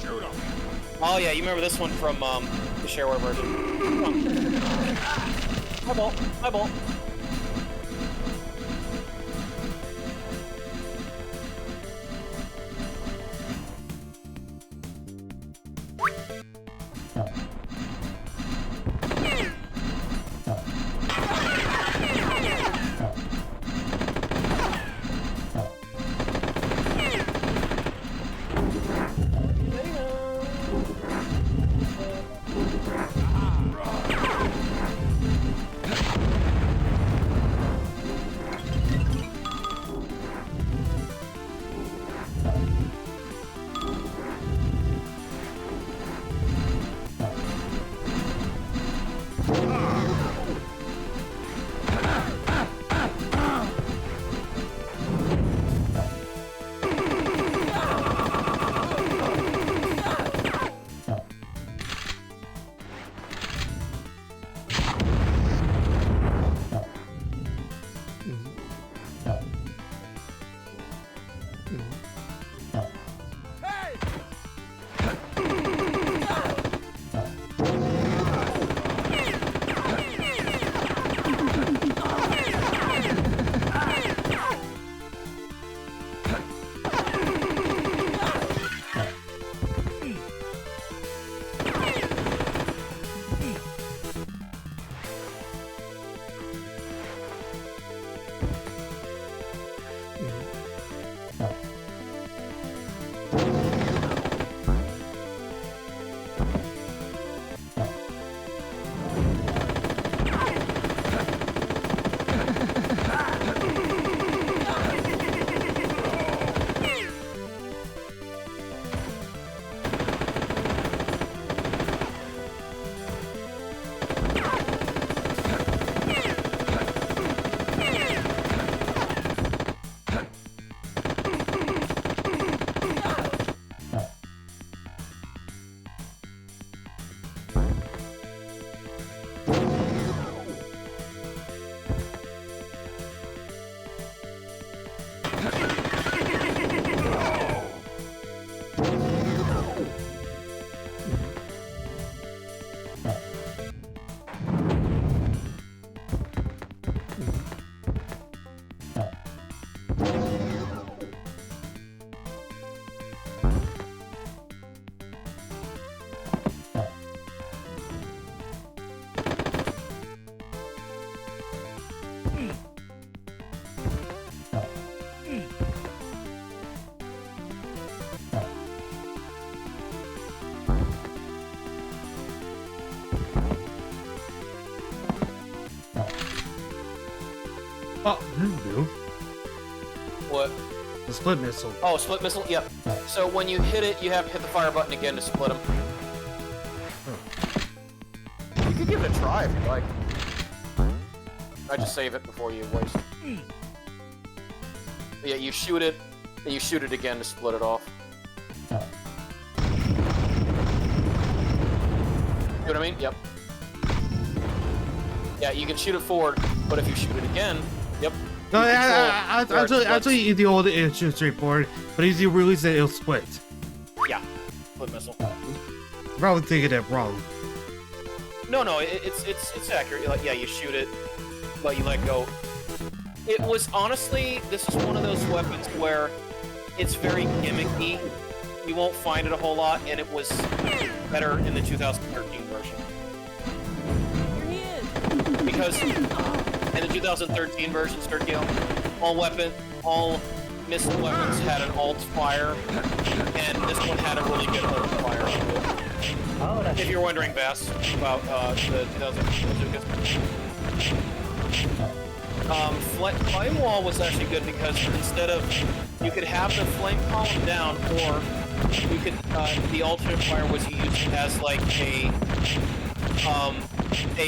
Shoot him. Oh yeah, you remember this one from the shareware version. Come on. Eyeball, eyeball. Oh, no. What? The split missile. Oh, split missile? Yep. So when you hit it, you have to hit the fire button again to split them. You could give it a try if you like. I just save it before you waste. But yeah, you shoot it, and you shoot it again to split it off. You know what I mean? Yep. Yeah, you can shoot it forward, but if you shoot it again, yep. No, actually, the old it's just straightforward, but as you release it, it'll split. Yeah, split missile. Probably thinking it wrong. No, it's accurate. Like, yeah, you shoot it, but you let go. It was honestly, this is one of those weapons where it's very gimmicky. You won't find it a whole lot, and it was better in the 2013 version. Because in the 2013 version, Sturkio, all missile weapons had an alt fire, and this one had a really good alt fire. Oh, that's If you're wondering, Vass, about the 2013 Flame Wall was actually good because instead of, you could have the flame column down, or you could, the alternate fire was used as like a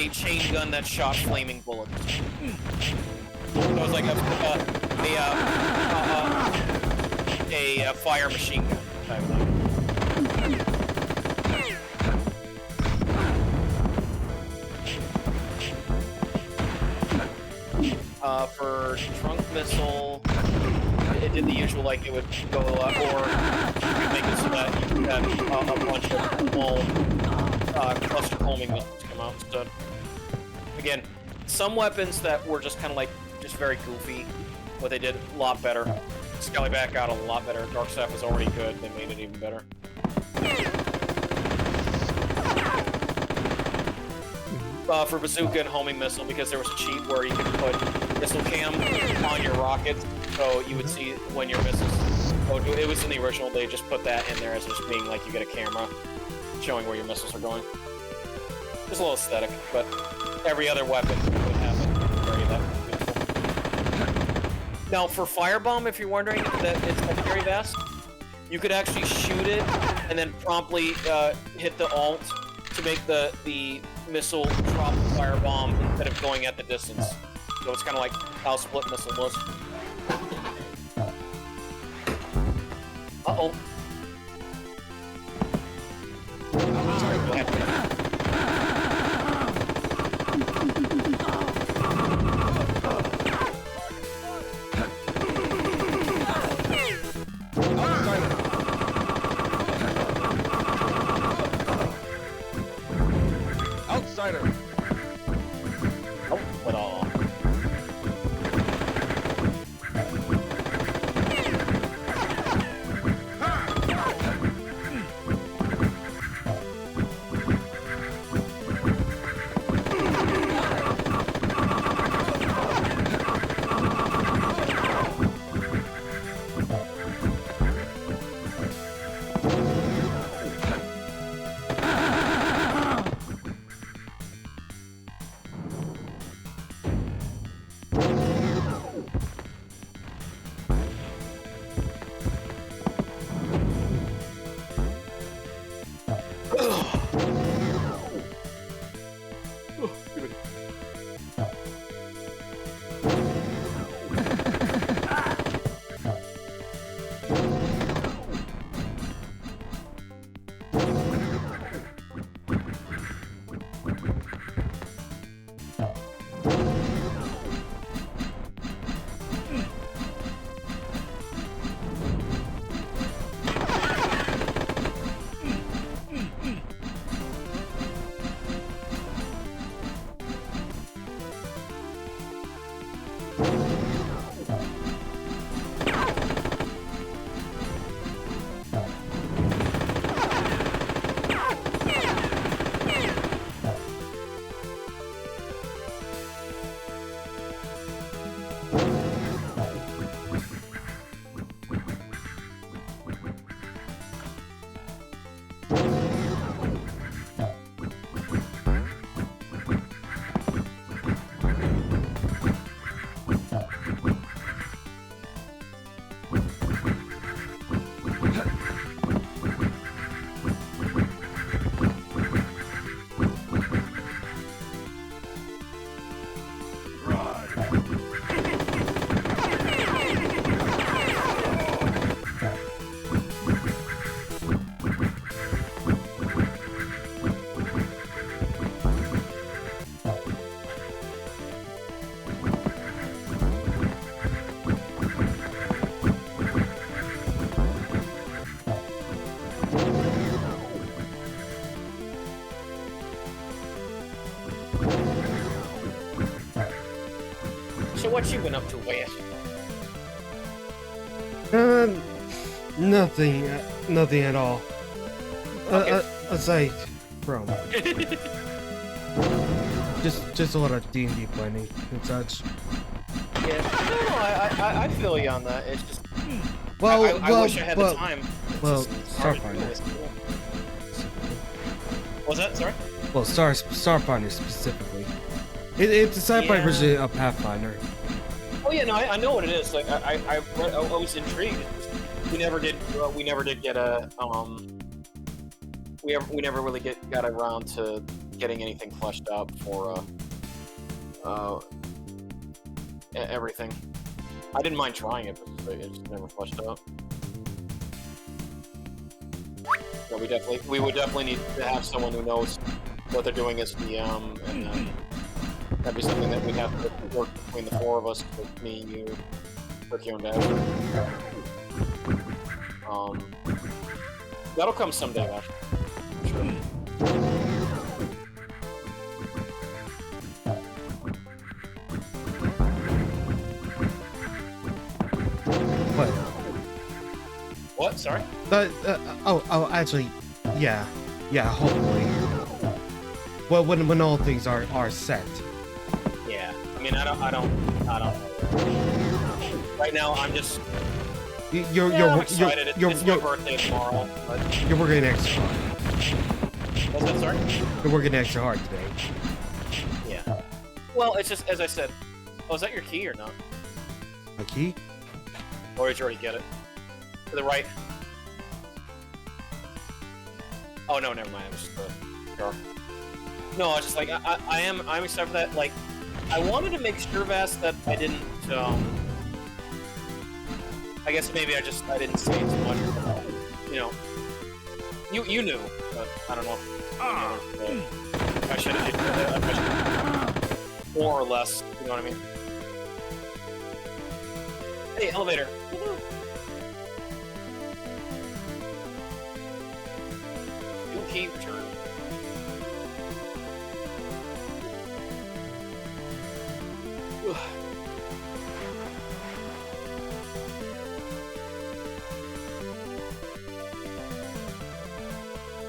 chain gun that shot flaming bullets. So it was like a fire machine gun type thing. For trunk missile, it did the usual, like it would go a lot, or you could make it so that you could have a bunch of small cluster homing missiles come out instead. Again, some weapons that were just kind of like, just very goofy, but they did a lot better. Skellyback got a lot better. Dark Staff was already good, they made it even better. For bazooka and homing missile, because there was a cheat where you could put missile cam on your rockets, so you would see when your missiles. Oh, it was in the original. They just put that in there as just being like you get a camera showing where your missiles are going. It's a little aesthetic, but every other weapon would have it very that beautiful. Now, for Firebomb, if you're wondering that it's secondary vest, you could actually shoot it and then promptly hit the alt to make the missile drop the firebomb instead of going at the distance. So it's kind of like how split missile was. Uh-oh. Sorry, go ahead. Outsider. Oh, what all? So what you been up to, Wes? Nothing at all. Okay. Aside from just a lot of D&D planning and such. Yeah, no, I feel you on that. It's just Well, I wish I had the time. It's well, just hard to do Starfinder. this. What was that? Sorry. Well, Starfinder specifically. It's a sci-fi Yeah. version of Pathfinder. Oh yeah, no, I know what it is. Like I was intrigued. We never did get a we never really got around to getting anything fleshed out for everything. I didn't mind trying it, but it just never fleshed out. So we would definitely need to have someone who knows what they're doing as DM, and that'd be something that we'd have to work between the four of us, with me, you, Ricky, and Dasher. That'll come someday, Dasher. Sure. What? What? Sorry? Oh, actually, yeah, hopefully. Well, when all things are set. Yeah. I mean, I don't. Right now, I'm just. I'm excited. It's my birthday tomorrow. But... You're working extra hard. What's that? Sorry? You're working extra hard today. Yeah. Well, it's just as I said. Oh, is that your key or not? A key? Or did you already get it? To the right. Oh no, never mind. I was just sure. No, I was just like I'm excited for that. Like, I wanted to make sure, Vass, that I didn't. I guess maybe I didn't say too much. You know, you knew, but I don't know. I should have did that. More or less. You know what I mean? Hey, elevator. New key return.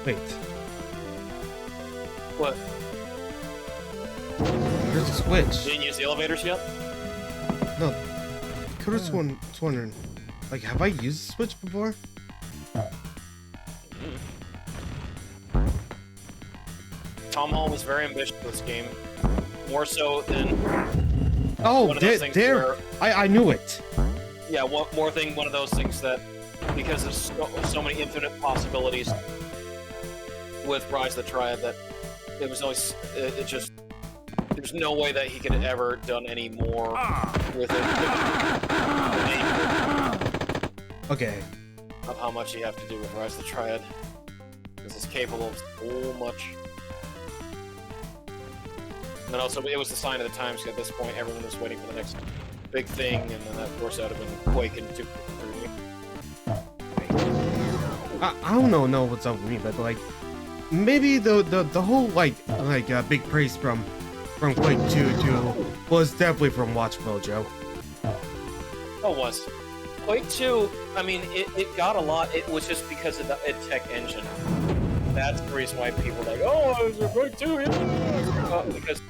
Wait, What? there's a switch. Didn't use the elevators yet? No, could have wondering, like, have I used the switch before? Tom Hall was very ambitious with this game, more so than Oh, one of those things there! where- I knew it. yeah, one of those things that because of so many infinite possibilities with Rise of the Triad that it was always it just there's no way that he could have ever done any more with it Okay. of how much you have to do with Rise of the Triad because it's capable of so much. And then also, it was the sign of the times. At this point, everyone was waiting for the next big thing, and then of course that would have been Quake and 2. I don't know what's up with me, but like maybe the whole like big praise from Quake 2 was definitely from Watch Mojo. Oh, it was. Quake 2, I mean, it got a lot. It was just because of the tech engine. That's the reason why people are like, oh, it's a Quake 2, yeah. Because,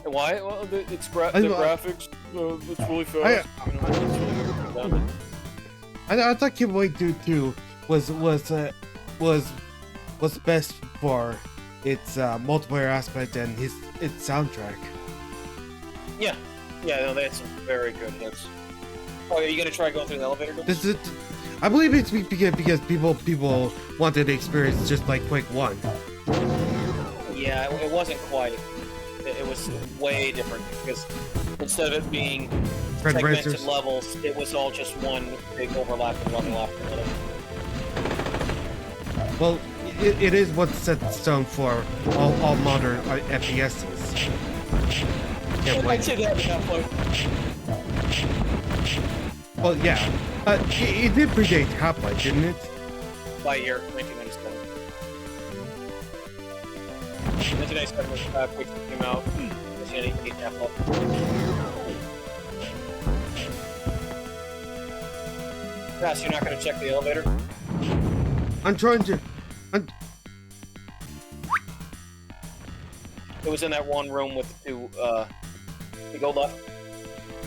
why? Well, the graphics, it's really fast. You know, I thought Quake 2 was best for its multiplayer aspect and its soundtrack. Yeah, no, they had some very good hits. Oh, are you gonna try going through the elevator? I believe it's because people wanted the experience just like Quake 1. Yeah, it wasn't quite. It was way different because instead of it being Red segmented Racers. levels, it was all just one big overlapping level after another. Well, it is what's set in stone for all modern FPSs. Can't I wait. did have that point. Well, yeah. It did predate Half-Life, didn't it? by year, 1997. 1997 was Pixar came out. Yes, you're not going to check the elevator? I'm trying to. It was in that one room with the two, you go left.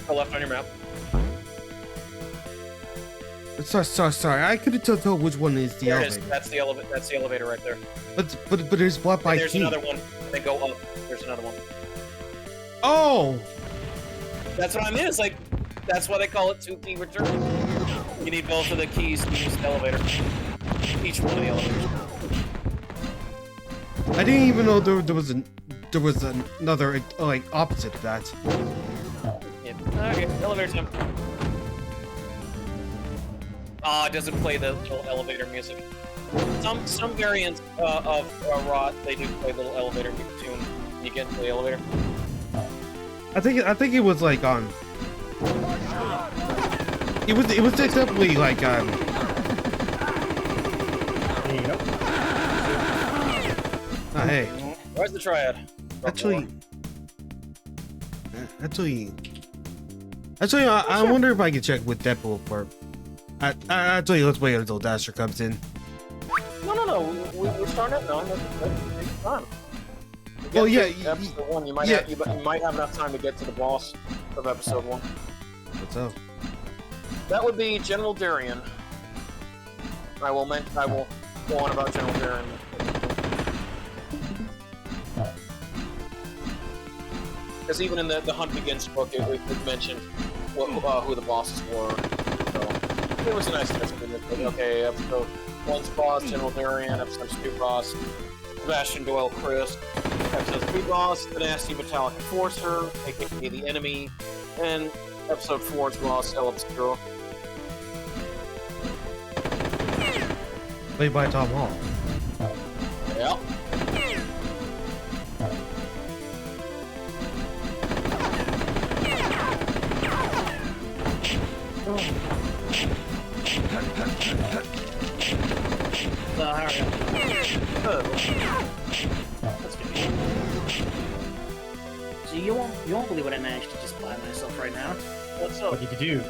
Go left on your map. Sorry. I couldn't tell which one is the There elevator. it is. That's the elevator right there. But it's blocked by And there's heat. another one. Then go up. There's another one. Oh! That's what I mean. It's like, that's why they call it 2-key return. You need both of the keys to use the elevator. Each one of the elevators. I didn't even know there was another like opposite of that. Yeah. Okay, elevator time. It doesn't play the little elevator music. Some variants of ROT, they do play little elevator tune when you get into the elevator. I think it was like on. It was definitely like There you go. hey. Where's the Triad? Actually, I wonder if I can check with Deadpool for. Actually, let's wait until Dasher comes in. No. We're starting up now. Take time. Well, yeah, Episode 1. You might have enough time to get to the boss of episode 1. What's up? That would be General Darien. I will go on about General Darien. Because even in the Hunt Begins book, it mentioned who the bosses were. So it was a nice touch. Okay, episode 1's boss, General Darien. Episode 2 boss, Sebastian Doyle Chris. Episode 3 boss, the nasty metallic enforcer, aka the enemy. And episode 4's boss, El Obscuro. Played by Tom Hall. Yeah. How are you? Good. That's good. So you won't believe what I managed to just buy myself right now. What's up? What did you do?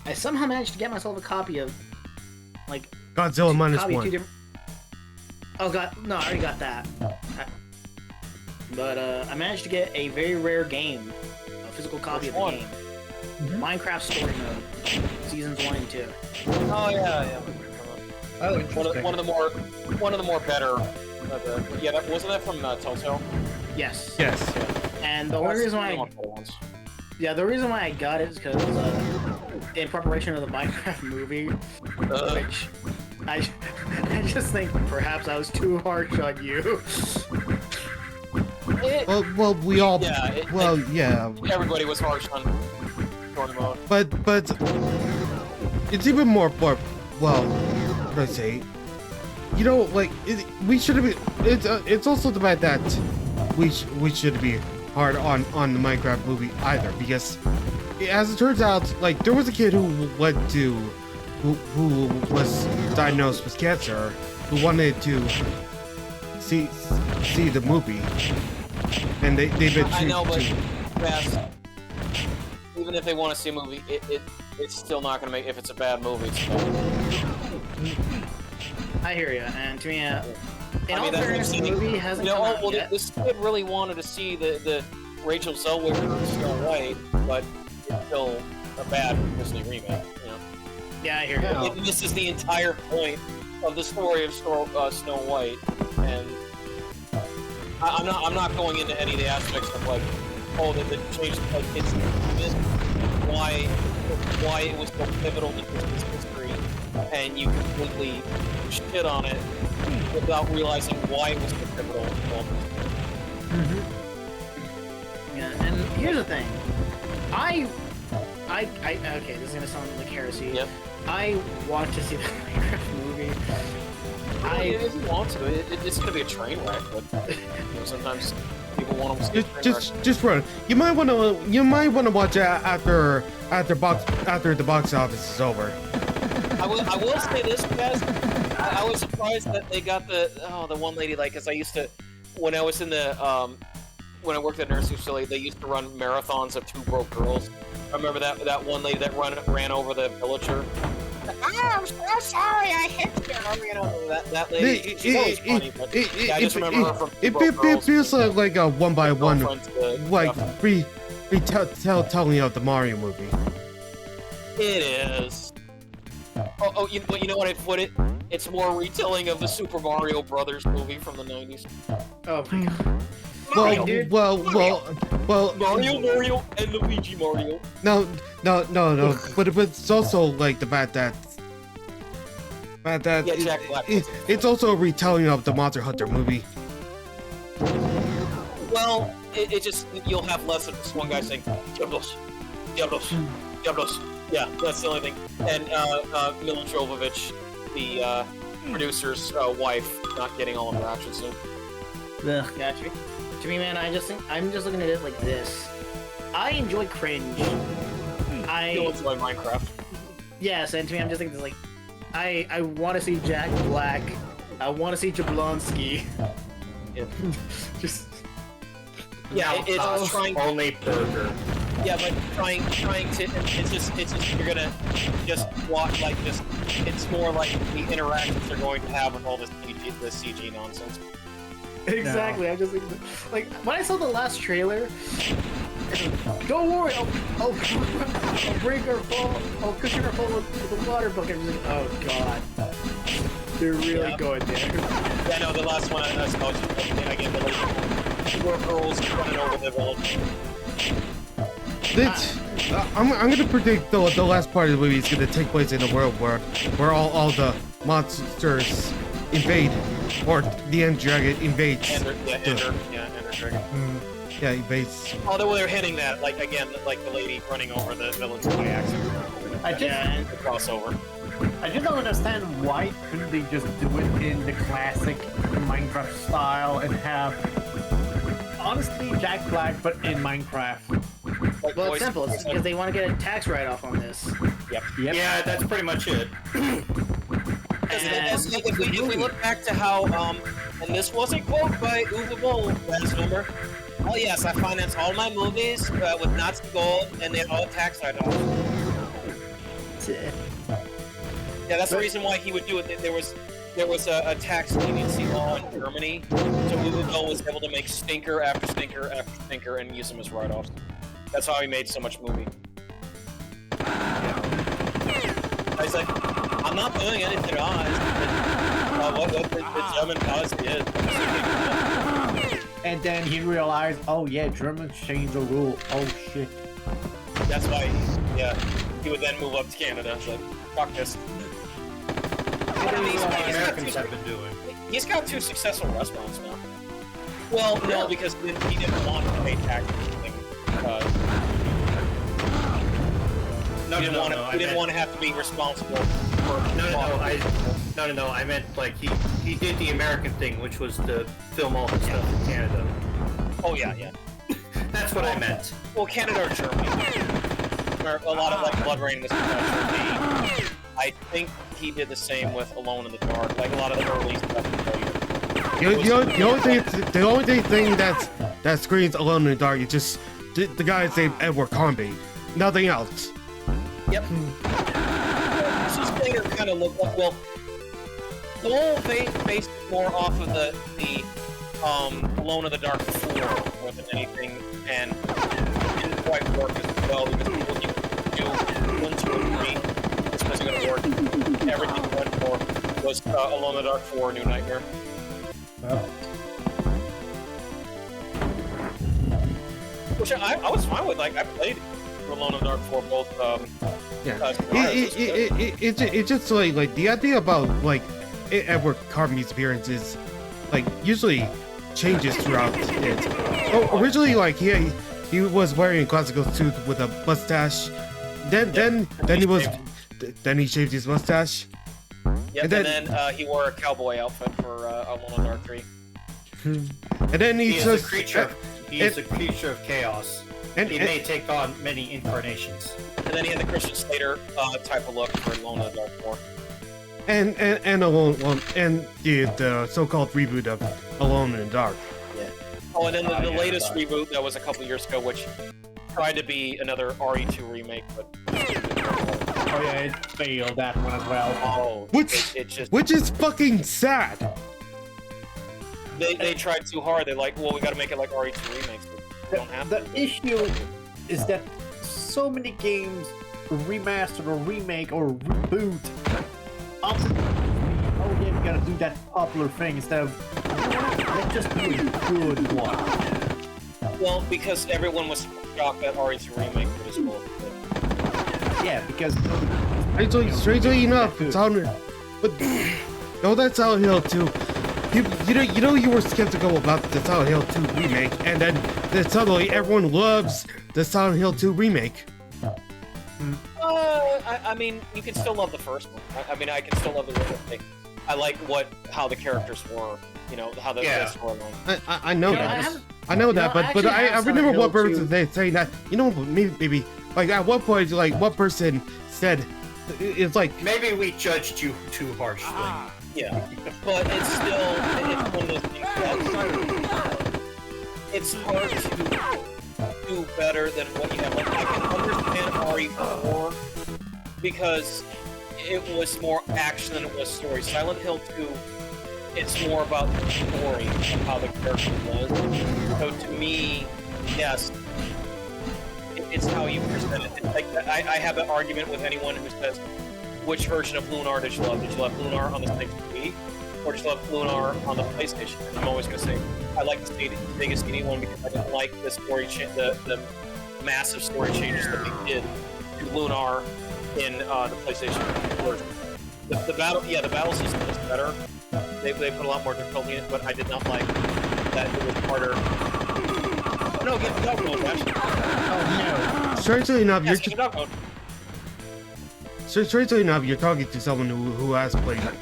I somehow managed to get myself a copy of, like, Godzilla minus copy of one. two different. Oh god, no, I already got that. But I managed to get a very rare game, a physical copy Which of the one? game. Minecraft Story Mode, seasons 1 and 2. Oh yeah. Oh, One of the more better. Yeah, wasn't that from Telltale? Yes. Yes. And the only reason why the reason why I got it is because in preparation of the Minecraft movie, which I just think perhaps I was too harsh on you. Well, we all. Yeah. Yeah. Everybody was harsh on Story Mode. But it's even more. Well, what do I say? You know, like we should have been. It's also the fact that we should be hard on the Minecraft movie either, because as it turns out, like there was a kid who was diagnosed with cancer, who wanted to see the movie, and they've been. I know, but fast. Even if they want to see a movie, it's still not going to make. If it's a bad movie, it's bad. I hear you, and to me, in all that's fairness, the interesting. movie hasn't come out yet. This kid really wanted to see the Rachel Zellweger Snow White, but it's still a bad Disney remake. You know? Yeah, I hear you. It misses the entire point of the story of Snow White, and I'm not going into any of the aspects of like, the change, like it's why it was so pivotal to Disney's history, and you completely shit on it without realizing why it was so pivotal. Yeah, and here's the thing. Okay, this is gonna sound like heresy. Yep. I want to see the Minecraft movie. If you want to, it's gonna be a train wreck, but sometimes people want to see a train wreck. Just run. You might want to watch it after the box office is over. I will say this, guys. I was surprised that they got the one lady, like, cause I used to, when I was in the when I worked at a nursing facility, they used to run marathons of Two Broke Girls. I remember that one lady that ran over the villager. I'm so sorry, I hit you. You know, that lady. She's always funny, but I just remember her from Two Broke Girls. It feels like a one by one, like telling of the Mario movie. It is. Oh, you know what I put it? It's more retelling of the Super Mario Brothers movie from the 90s. Oh my god. Well. Mario, and Luigi Mario. No. But it's also like the fact that Yeah, Jack Black. it's also a retelling of the Monster Hunter movie. Well, it just, you'll have less of this one guy saying, Diablos. Yeah, that's the only thing. And Mila Jovovich, the producer's wife, not getting all of her action soon. Ugh, gotcha. To me, man, I'm just looking at it like this. I enjoy cringe. You'll enjoy Minecraft. Yes, and to me, I'm just thinking, like, I want to see Jack Black. I want to see Jablonski. Yeah. Just. Yeah, it's trying. Only burger. Yeah, but trying to. It's just you're gonna just watch like this. It's more like the interactions they're going to have with all this CG nonsense. Exactly. No. I'm just thinking, like, when I saw the last trailer. Don't worry, I'll bring her full. I'll cushion her full with the water bucket. I'm just like, oh god, they're really going there. Yeah, no, the last one I saw, again, the lady, girls running over the village. I'm gonna predict the last part of the movie is gonna take place in a world where all the monsters invade, or the End Dragon invades. Ender Dragon. Yeah, invades. Although they're hitting that, like, again, like the lady running over the village by accident. The crossover. I just don't understand why couldn't they just do it in the classic Minecraft style and have, honestly, Jack Black, but in Minecraft. Like, well, it's simple. It's because they want to get a tax write-off on this. Yep. Yeah, that's pretty much it. If we look back to how, and this was a quote by Uwe Boll, last number. Oh yes, I finance all my movies with Nazi gold, and they're all tax write-offs. Yeah, that's the reason why he would do it. There was a tax leniency law in Germany, so Uwe Boll was able to make stinker after stinker after stinker and use them as write-offs. That's how he made so much movie. He's like, I'm not doing anything wrong. What the German policy is. And then he realized, oh yeah, Germans changed the rule. Oh shit. That's why, he would then move up to Canada. It's like, fuck this. Americans have been doing. He's got 2 successful restaurants now. Well, no, because he didn't want to pay taxes. He didn't want to have to be responsible for. No. I meant like he did the American thing, which was to film all his stuff in Canada. Oh yeah. That's what I meant. Well, Canada or Germany, where a lot of like Blood Rain was Germany. I think he did the same with Alone in the Dark, like a lot of the early stuff. The only thing that screams Alone in the Dark is just the guy's named Edward Carnby. Nothing else. Yep. This later kind of looked like, well, the whole thing based more off of the Alone in the Dark 4 more than anything, and it didn't quite work as well because when you do 1, 2, and 3, this wasn't going to work. Everything we went for was Alone in the Dark 4, New Nightmare. Oh. Which I was fine with. Like, I played Alone in the Dark 4 both. It's just like the idea about like Edward Carnby's appearances, like usually changes throughout it. Originally, like he was wearing a classical suit with a mustache. Then he shaved his mustache. Yep, and then he wore a cowboy outfit for Alone in the Dark 3. And then he is a creature of chaos. He may take on many incarnations. And then he had the Christian Slater type of look for Alone in the Dark War. And the so-called reboot of Alone in the Dark. Yeah. Oh, and then the latest reboot that was a couple years ago, which tried to be another RE2 remake, but Oh yeah, it failed that one as well. oh, Which just is fucking sad. they tried too hard. They're like, well, we got to make it like RE2 remakes. But we don't have The to. issue is that so many games remastered or remake or reboot. Oh yeah, we gotta do that popular thing instead of let's just do a good one. Well, because everyone was shocked that RE2 remake was cool. Yeah, because Strangely enough, Silent that's Silent Hill 2. You were skeptical about the Silent Hill 2 remake, and then suddenly everyone loves the Silent Hill 2 remake. I mean, you can still love the first one. I mean, I can still love the remake. I like how the characters were, how the storyline. I know that. I know you that, know, but I actually remember Silent what Hill person 2. saying that. Maybe like at one point, like one person said, it's like Maybe we judged you too harshly. Yeah, but it's still one of those things. It's hard to do better than what you have. Like, I can understand RE4 because it was more action than it was story. Silent Hill 2, it's more about the story of how the character was. So to me, yes, it's how you present it. It's like I have an argument with anyone who says, which version of Lunar did you love? Did you love Lunar on the Sega or did you love Lunar on the PlayStation? And I'm always going to say, I like the Sega CD one because I didn't like the story, the massive story changes that they did to Lunar in the PlayStation version. The battle system is better. They put a lot more difficulty in it, but I did not like that it was harder. Oh, no, get the dog mode, Ash. oh strangely enough, Yes, get the dog mode. strangely enough, you're talking to someone who has played it.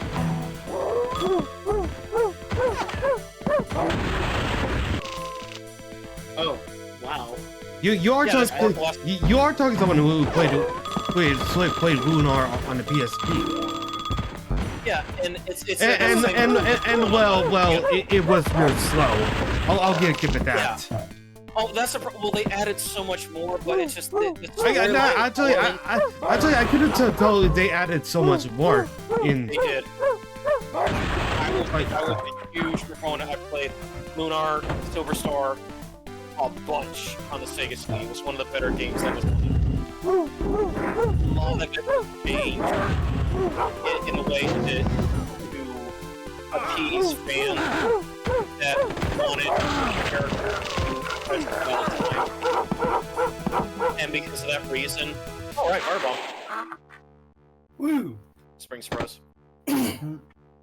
Oh, wow. You are Yeah, talking that's you are talking to someone who played Lunar on the PSP. Yeah, and it's And well, it was real slow. I'll give it that. Yeah. Oh, that's well, they added so much more, but it's just Actually, I couldn't tell if they added so much more in. They did. I was a huge proponent. I played Lunar, Silver Star, a bunch on the Sega CD. It was one of the better games that was played. A lot of it changed in a way to appease fans that wanted characters to present all the time. And because of that reason, alright, Fireball. Woo! Spring Surprise.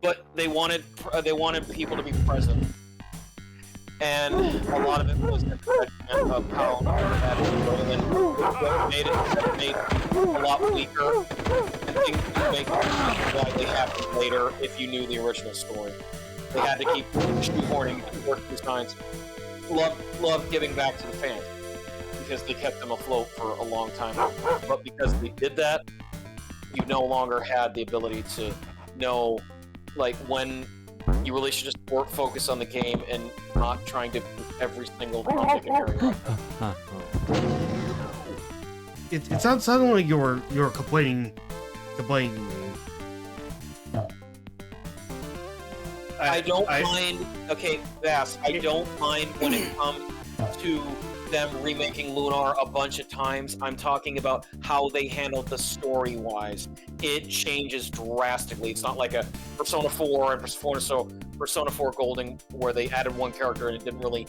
But they wanted people to be present. And a lot of it was the judgment of how that is going, what made it a lot weaker, and things would make likely happen later if you knew the original story. They had to keep shoehorning work designs. Love giving back to the fans because they kept them afloat for a long time. But because they did that, you no longer had the ability to know, like, when you really should just focus on the game and not trying to do every single topic and area. It sounds like you're complaining. I don't mind. Okay, Vass, I don't mind when it comes to them remaking Lunar a bunch of times. I'm talking about how they handled the story-wise. It changes drastically. It's not like a Persona 4 and Persona 4 Golden where they added one character and it didn't really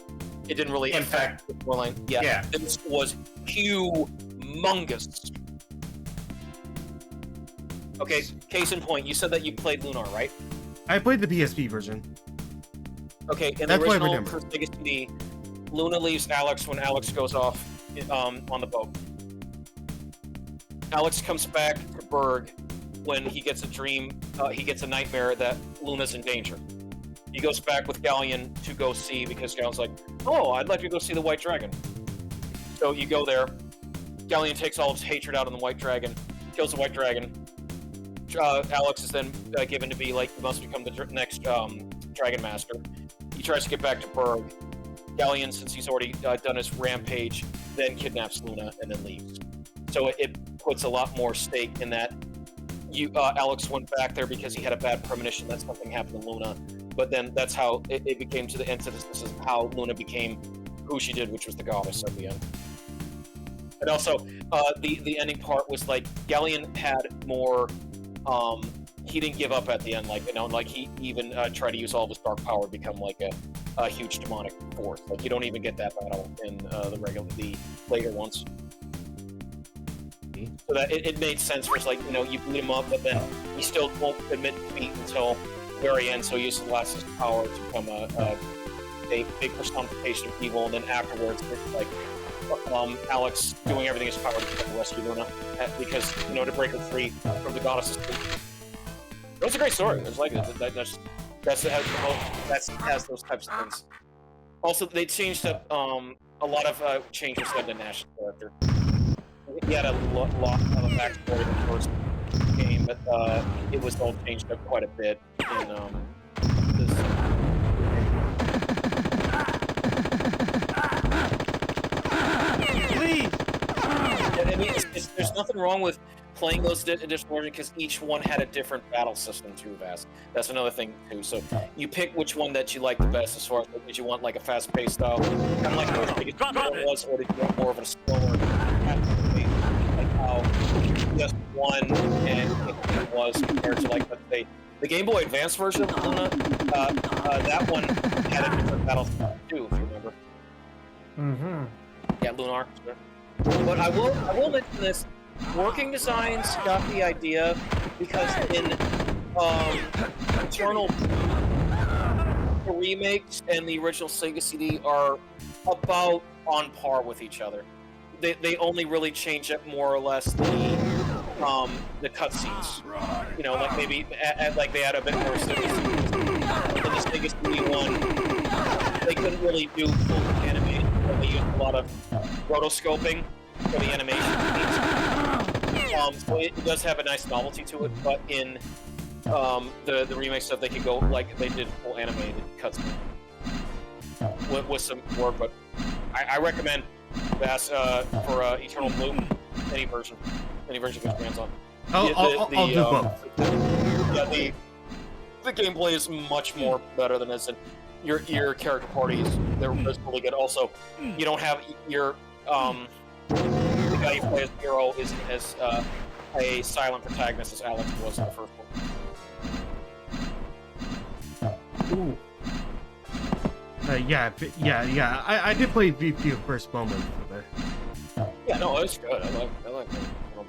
affect the storyline. Yeah, this was humongous. Okay, case in point, you said that you played Lunar, right? I played the PSP version. Okay, in the That's what I original remember. for Sega CD, Luna leaves Alex when Alex goes off on the boat. Alex comes back to Berg when he gets a dream, he gets a nightmare that Luna's in danger. He goes back with Galleon to go see because Galleon's like, oh, I'd like to go see the White Dragon. So you go there. Galleon takes all of his hatred out on the White Dragon, kills the White Dragon. Alex is then given to be like, you must become the next Dragon Master. He tries to get back to Berg. Galleon, since he's already done his rampage, then kidnaps Luna and then leaves. So it puts a lot more stake in that. Alex went back there because he had a bad premonition that something happened to Luna, but then that's how it became to the antithesis of how Luna became who she did, which was the goddess at the end. And also, the ending part was like Galleon had more. He didn't give up at the end, like, you know, like he even tried to use all of his dark power to become like a huge demonic force. Like you don't even get that battle in the later ones. So that it made sense for, like, you know, you beat him up, but then he still won't admit defeat until the very end. So he uses the last of his power to become a big personification of evil, and then afterwards, it's like Alex doing everything in his power to rescue Luna, because, you know, to break her free from the goddesses. It was a great story. It was like that's has those types of things. Also, they changed up a lot of changes to the Nash's character. He had a lot of a backstory in the first game, but it was all changed up quite a bit in this. Please! I mean, there's nothing wrong with playing those additional versions because each one had a different battle system through VAS. That's another thing too. So you pick which one that you like the best, as far as did you want like a fast-paced style, kind of like the biggest was, or did you want more of a slower, like how just one and it was compared to, like, let's say the Game Boy Advance version of Luna. That one had a different battle style too, if you remember. Mm-hmm. Yeah, Lunar. Sure. But I will mention this. Working Designs got the idea because in Eternal, the remakes and the original Sega CD are about on par with each other. They only really change up more or less the cutscenes. You know, like maybe like they add a bit more cities. In the Sega CD one, they couldn't really do full animation. They used a lot of rotoscoping for the animation. So it does have a nice novelty to it, but in the remake stuff, they could go like they did full animated cuts with some work. But I recommend VAS for Eternal Blue, any version you get your hands on. I'll do both. Yeah, the gameplay is much more better than this, and your character parties, they're really good. Also, you don't have your the guy you play as hero isn't as a silent protagonist as Alex was in the first one. Ooh. Yeah. I did play the first moment for that. Yeah, no, it's good. I like it.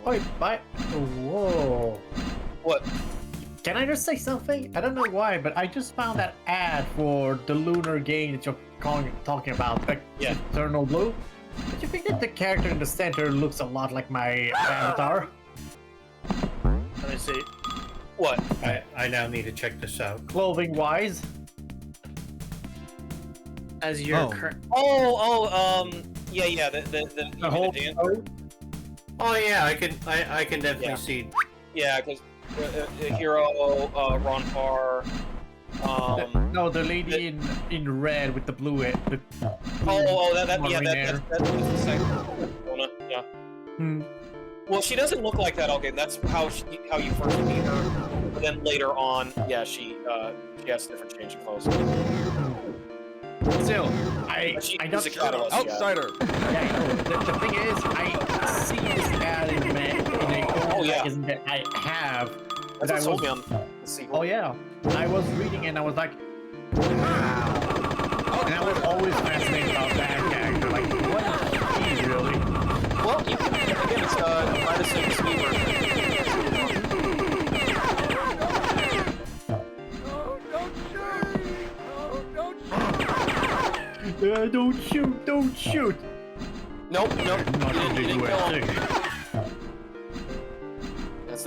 Wait, whoa. What? Can I just say something? I don't know why, but I just found that ad for the Lunar game that you're talking about, like Eternal Blue. Don't you think that the character in the center looks a lot like my avatar? Let me see. What? I now need to check this out. Clothing wise. As your current. Yeah. The whole dance. Oh yeah, I can definitely see. Yeah, because hero, Ron Farr. No, the lady in red with the blue hair. That's the second one. Yeah. Well, she doesn't look like that all game. That's how you first meet her. But then later on, yeah, she has different change of clothes. Still, I don't. Outsider. Yeah, I know. The thing is, I see this ad in a magazine that I have. That's what sold me on the sequel. Oh yeah, I was reading and I was like, wow. And I was always fascinated about that character. Like, what is he really? Well, you can, again, it's Madison Stever. Don't shoot! Nope. Not You didn't kill him. This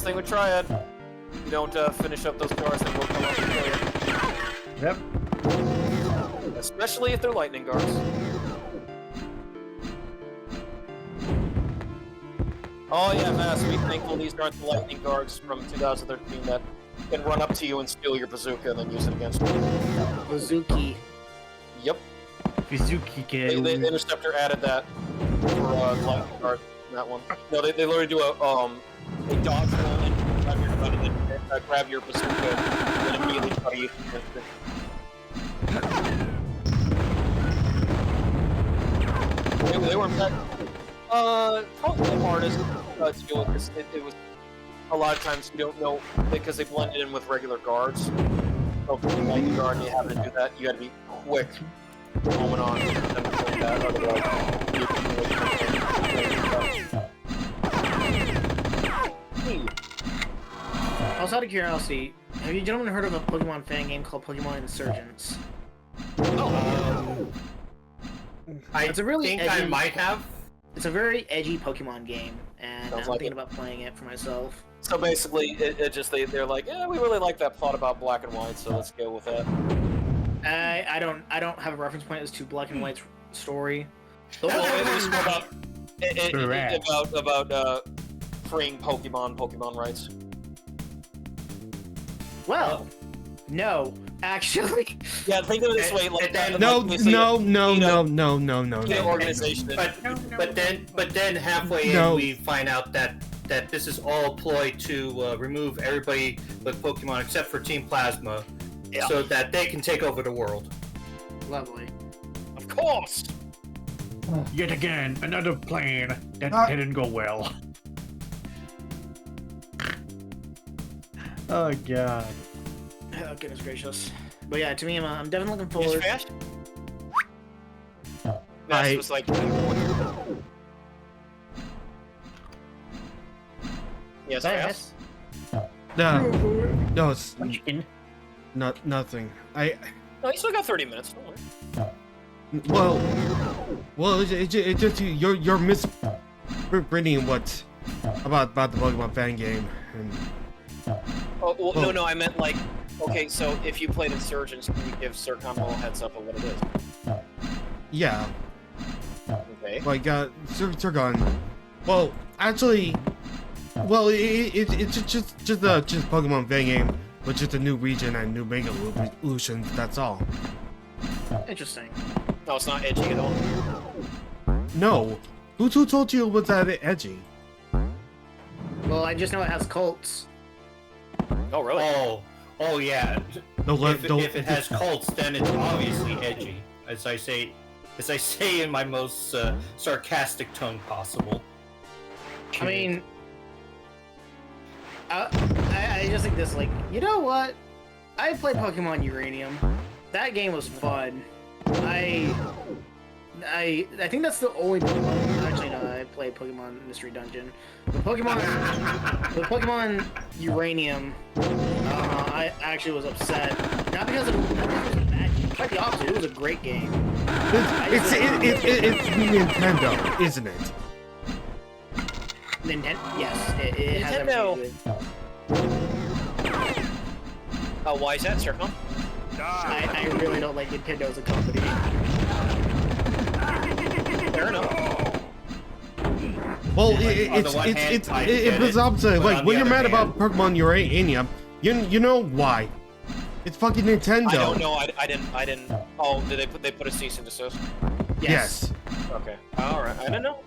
thing with Triad. You don't finish up those guards, then we'll come up and kill you. Yep. Especially if they're lightning guards. Oh yeah, Vass, be thankful these aren't the lightning guards from 2013 that can run up to you and steal your bazooka and then use it against you. Bazooki. Yep. Mizuki kid. The Interceptor added that for lightning guard in that one. No, they literally do a dodge roll and grab your gun and then grab your bazooka and immediately try to use it. They were in fact probably the hardest to deal with because it was a lot of times you don't know because they blended in with regular guards. So if you're lightning guard and you happen to do that, you got to be quick, moment on, and then doing that. Otherwise, Also, out of curiosity, have you gentlemen heard of a Pokemon fan game called Pokemon Insurgents? I It's a really think edgy- I might have. It's a very edgy Pokemon game, and Sounds I'm like thinking it. about playing it for myself. So basically, it just they're like, yeah, we really like that plot about Black and White, so let's go with that. I don't have a reference point as to Black and White's story. Well, it was Correct. about freeing Pokemon rights. Well, no, actually. Yeah, think of it this way, like And then- No, like, basically, no, you know, no. the organization. But then halfway No. in we find out that this is all a ploy to remove everybody with Pokemon except for Team Plasma, Yeah. so that they can take over the world. Lovely. Of course. Yet again, another plan that didn't go well. Oh god. Oh, goodness gracious. But yeah, to me, I'm definitely looking Is forward. Vash? I- Vash was like. Yes, Vash. No, it's Chicken. nothing. No, you still got 30 minutes. Don't worry. Well, it's just you're misreading what about the Pokemon fan game. And, Oh, well, Oh. no, I meant like. Okay, so if you played Insurgents, can you give Sircon a little heads up of what it is? yeah, Okay. like Zircon. Well, actually, it's just a Pokemon fan game with just a new region and new Mega Evolutions. That's all. Interesting. No, it's not edgy at all. No, who told you it was that edgy? Well, I just know it has cults. Oh, really? Oh yeah. If it has cults, then it's obviously edgy, as I say in my most sarcastic tone possible. I mean, I just think this, like, you know what? I played Pokemon Uranium. That game was fun. I think that's the only Pokemon. Actually, no, I played Pokemon Mystery Dungeon. The Pokemon Uranium, I actually was upset. Not because it was a bad game. Quite the opposite. It was a great game. It's Nintendo, isn't it? Nintendo. Yes, it has Nintendo. everything good. Oh, why is that, Sircon? I really don't like Nintendo as a company. Fair enough. Well, On the one hand, it's I get it's it, opposite. but Like on when the you're mad other about Pokemon Uranium, you know why? It's fucking Nintendo. I don't know. I didn't. Oh, did they put a cease and desist? Yes. Okay. All right. I don't know.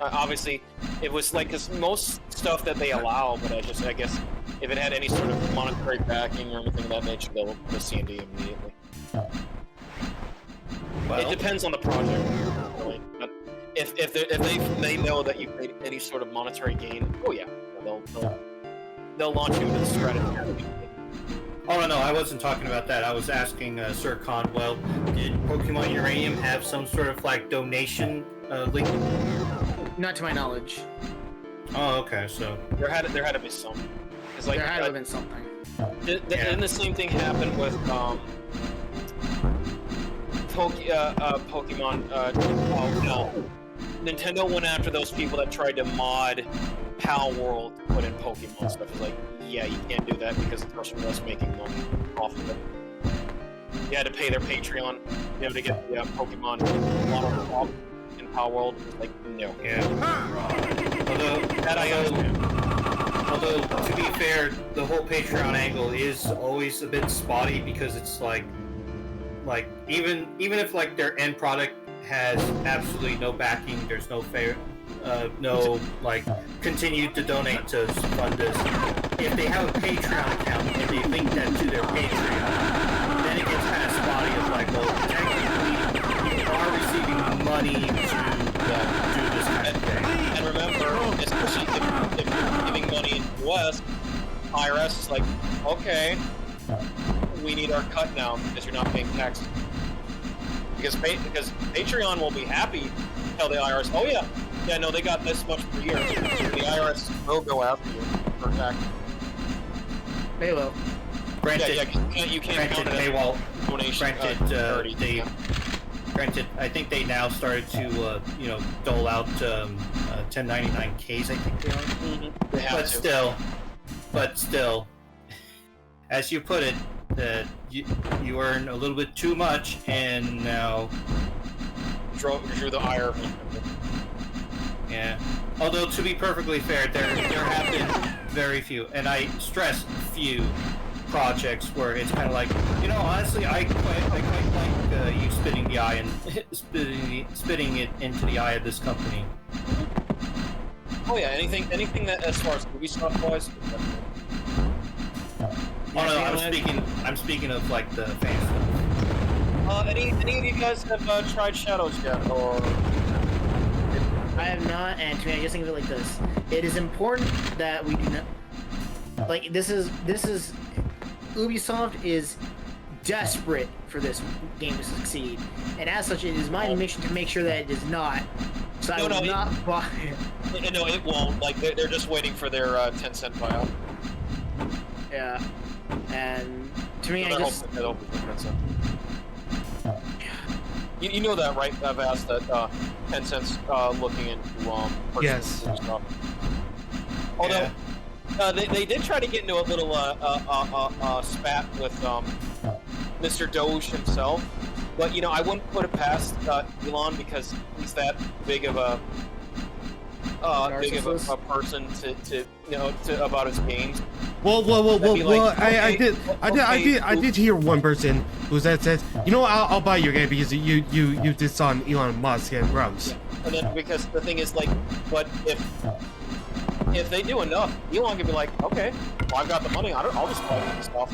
Obviously, it was like because most stuff that they allow, but I guess if it had any sort of monetary backing or anything of that nature, they'll put a C&D immediately. Well, It depends on the project. Really. But if they know that you've made any sort of monetary gain, oh yeah, they'll launch you into the strategy. Oh no, I wasn't talking about that. I was asking Sir Conwell, did Pokemon Uranium have some sort of like donation link? Not to my knowledge. Oh, okay, so There had to be some. It's like There had to have been something. and the same thing happened with Pokemon. Oh no, Nintendo went after those people that tried to mod Pal World to put in Pokemon stuff. It's like, yeah, you can't do that because the person was making money off of it. You had to pay their Patreon, to get the Pokemon model in PayPal world, like no. Yeah. Although to be fair, the whole Patreon angle is always a bit spotty because it's like even if like their end product has absolutely no backing, there's no no like continue to donate to fund this. If they have a Patreon account and they link that to their Patreon, then it gets kind of spotty of like, well, technically you are receiving money to do this kind of thing. And remember, especially if you're giving money in the US, IRS is like, okay, we need our cut now because you're not paying taxes. Because Patreon will be happy to tell the IRS, oh yeah, no, they got this much per year. The IRS will go after you for tax. They will. Granted, you can't count it as donation. Granted, I think they now started to, dole out 1099Ks. I think they are. Mm-hmm. But still, as you put it, you earn a little bit too much, and now drew the ire. Yeah. Although to be perfectly fair, there have been very few, and I stress few, projects where it's kind of like, honestly, I quite like you spitting the eye and spitting it into the eye of this company. Oh yeah, anything that as far as movie stuff wise. I'm speaking of like the fan stuff. Any of you guys have tried Shadows yet, or? I have not, and to me, I just think of it like this: it is important that we do not. Like this is Ubisoft is desperate for this game to succeed, and as such, it is my mission to make sure that it does not. So I will not buy it. No, it won't. Like they're just waiting for their 10-cent buyout. Yeah, and to me, so I just. You know that, right, Vas? That Tencent's looking into yes. and stuff. Although they did try to get into a little spat with Mr. Doge himself, but I wouldn't put it past Elon because he's that big of a person to about his games. Well. I did hear one person who says, I'll buy your game because you did this on Elon Musk and Rose. Yeah. And then because the thing is like, but if they do enough, Elon can be like, okay, well, I've got the money, I'll just buy this stuff.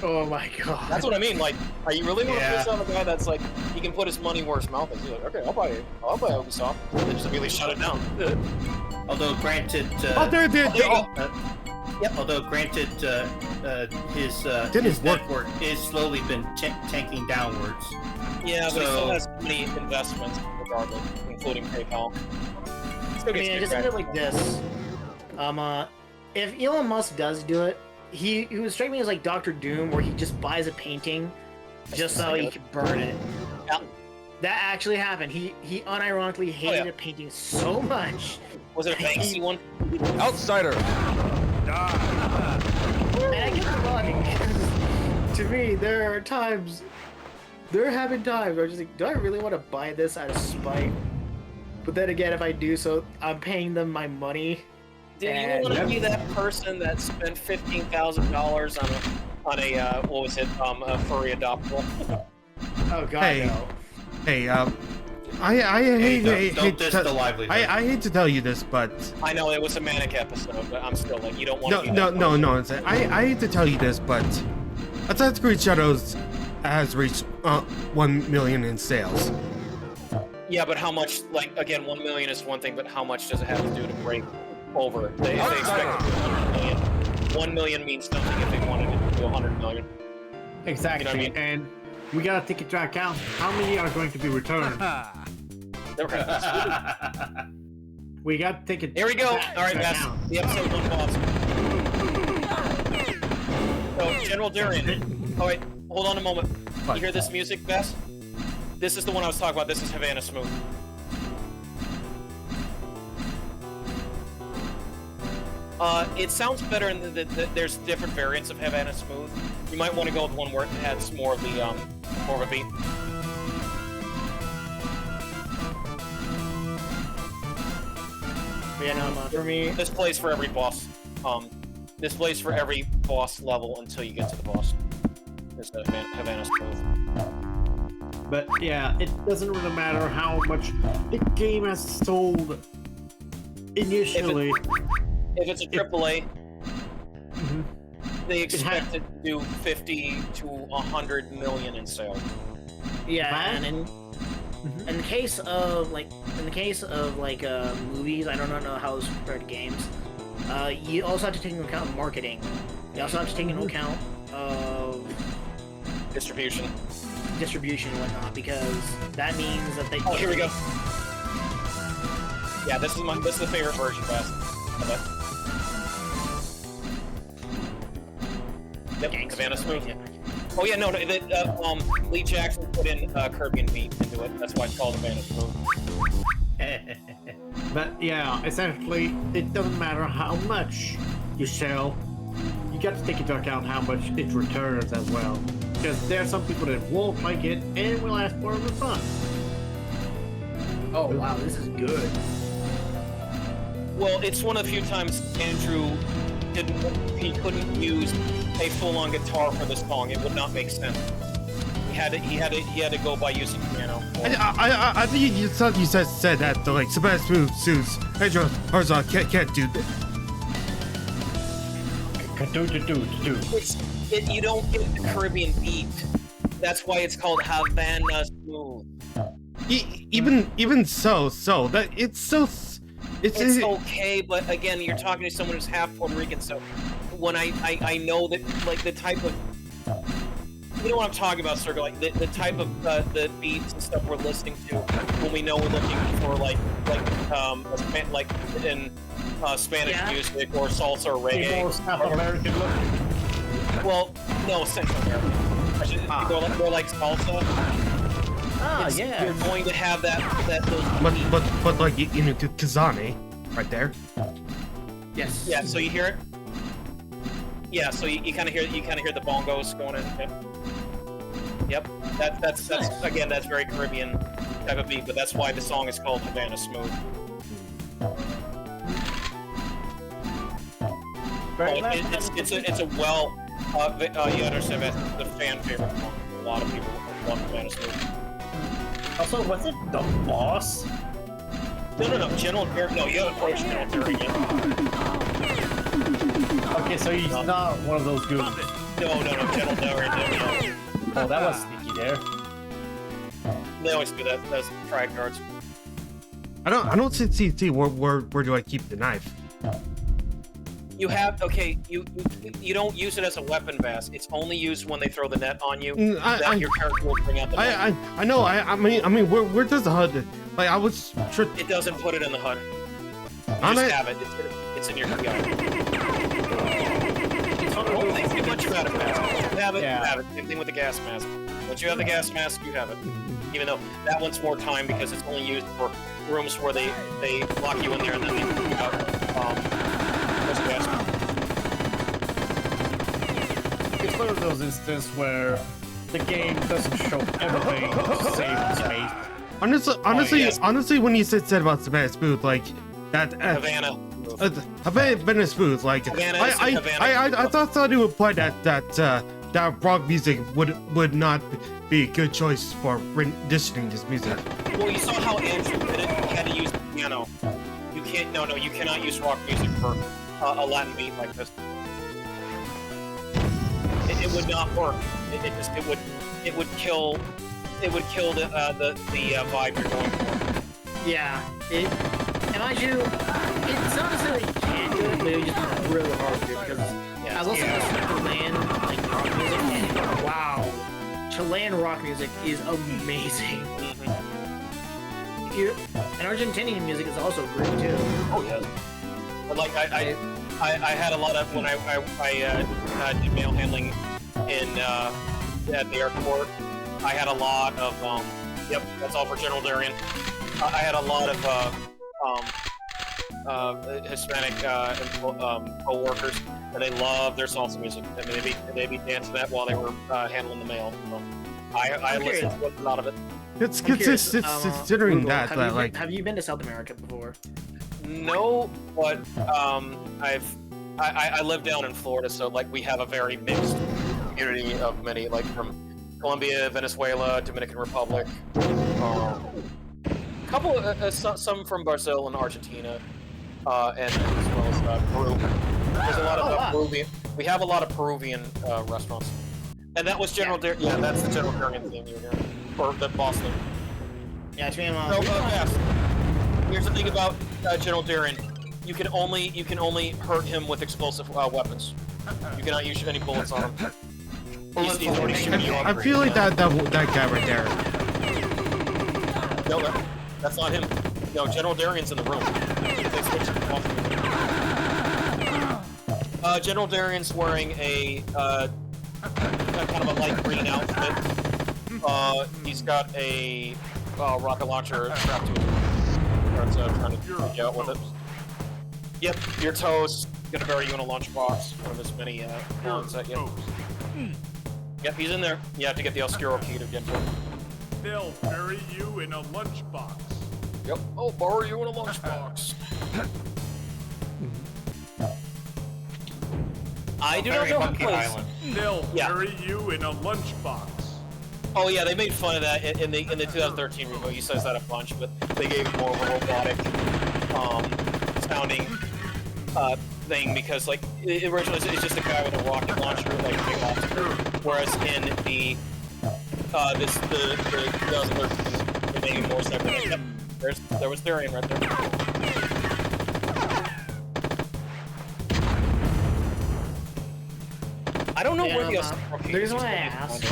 Oh my god. That's what I mean. Like, are you really going to piss off a guy that's like, he can put his money where his mouth is? He's like, okay, I'll buy Ubisoft. They just immediately shut it down. Although granted, although granted, his network is slowly been tanking downwards. Yeah, but he still has many investments, regardless, including PayPal. I mean, I just think of it like this. If Elon Musk does do it, he would strike me as like Dr. Doom, where he just buys a painting just so he can burn it. Yeah. That actually happened. He unironically hated a painting so much. Was it a Banksy one? Outsider. And I get the logic, because to me, there have been times where I'm just like, do I really want to buy this out of spite? But then again, if I do so, I'm paying them my money. Dude, you want to be that person that spent $15,000 on a what was it? A furry adoptable. Oh god, hey, no. Hey, I hate to tell you this, but I know it was a manic episode, but I'm still like, you don't want to. No. I hate to tell you this, but Assassin's Creed Shadows has reached 1 million in sales. Yeah, but how much? Like again, 1 million is one thing, but how much does it have to do to break over? They expect to do 100 million. 1 million means nothing if they wanted to do 100 million. Exactly, You know what I mean? and we gotta take into account how many are going to be returned. We gotta take it. Here we go. All right, guys. The episode 1 boss. So, General Durian. Oh wait, hold on a moment. You hear this music, Bess? This is the one I was talking about. This is Havana Smooth. It sounds better in there's different variants of Havana Smooth. You might want to go with one where it has more of the more of a beat. Yeah, no, For me, This plays for every boss. This plays for every boss level until you get to the boss. There's the Havana Smooth. but yeah, it doesn't really matter how much the game has sold initially. If it's a AAA, Mhm. they expect it to do 50 to 100 million in sales. Yeah, Right? and in the case of movies, I don't know how it's compared to games. You also have to take into account marketing. You also have to take into account Distribution. distribution and whatnot, because that means that they. Oh, here we go. Yeah, this is the favorite version, Beth. Yep, Havana Smooth. Oh yeah, no, Lee Jackson put in Caribbean beat into it. That's why it's called Havana Smooth. But yeah, essentially, it doesn't matter how much you sell. You got to take into account how much it returns as well. Because there are some people that won't like it and will ask for a refund. Oh wow, this is good. Well, it's one of the few times Andrew couldn't use a full-on guitar for the song. It would not make sense. He had to go by using piano. I think you said that like Sebastian Suits Andrew Harzon can't do this. You don't get the Caribbean beat. That's why it's called Havana Smooth. Even so that It's okay, but again, you're talking to someone who's half Puerto Rican, so when I know that, like, the type of, you know what I'm talking about, Sergio, like the type of the beats and stuff we're listening to when we know we're looking for like in Spanish music or salsa or reggae. More South American look. Well, no, Central American. I should go like salsa. Yeah. You're going to have those but like you know Kazane right there. Yes. Yeah, so you hear it. Yeah, so you kind of hear the bongos going in. Yep. That's again, that's very Caribbean type of beat, but that's why the song is called Havana Smooth. It's a well you understand that the fan favorite song. A lot of people love Havana Smooth. Also, was it the boss? No, General Derrick. No, you haven't approached General Derrick yet. Okay, so he's not one of those goons. No, General Derrick. Oh, that was sneaky there. They always do that. That's Triad cards. I don't see where do I keep the knife? You have you don't use it as a weapon, Vass. It's only used when they throw the net on you. Your character will bring out the net. I know. I mean, where does the HUD? Like I was. It doesn't put it in the HUD. You just have it. It's in your PI. Don't think too much about it, Vass. You have it. Yeah. You have it. Same thing with the gas mask. Once you have the gas mask, you have it. Even though that one's more time because it's only used for rooms where they lock you in there and then they put you out. It's one of those instances where the game doesn't show everything to save space. Honestly, when you said about Savannah Smooth, like that Havana. Havana Smooth, like I thought it would imply that rock music would not be a good choice for renditioning this music. Well, you saw how Andrew did it. He had to use the piano. You can't. No, you cannot use rock music for a Latin beat like this. It would not work. It would kill the vibe you're going for. Yeah. And mind you, it's not necessarily you can't do it, but it would just be really hard to do because I was listening to Chilean rock music and wow, Chilean rock music is amazing. And Argentinian music is also great too. Oh yeah. But like I had a lot of when I did mail handling at the airport. I had a lot of yep, that's all for General Darian. I had a lot of Hispanic co-workers, and they love their salsa music. I mean, they'd be dancing that while they were handling the mail. So I listened to a lot of it. It's considering that have you been to South America before? No, but I live down in Florida, so like we have a very mixed community of many, like from Colombia, Venezuela, Dominican Republic, couple some from Brazil and Argentina, and as well as Peru. There's a lot of Peruvian. We have a lot of Peruvian restaurants, and that was General yeah, that's the General Durian theme you were hearing, or the boss theme. Yeah, it's me and Yes. Here's the thing about General Durian. You can only hurt him with explosive weapons. You cannot use any bullets on him. He's already shooting you. I feel like that guy right there. No, that's not him. No, General Darian's in the room. General Darian's wearing a kind of a light green outfit. He's got a rocket launcher strapped to his arm. Trying to freak out with it. Yep, your toes. Gonna bury you in a lunchbox. One of his many lawns at you. Yep, he's in there. You have to get the Oscuro key to get to him. They'll bury you in a lunchbox. Yep, I'll borrow you in a lunchbox. I do not know who plays. They'll bury you in a lunchbox. Oh yeah, they made fun of that in the 2013 reboot. He says that a bunch, but they gave him more of a robotic sounding thing because like originally it's just a guy with a rocket launcher, like a big officer. Whereas in the 2013, they made him more separate. Yep, there was Darian right there. I don't know where the the reason why I asked.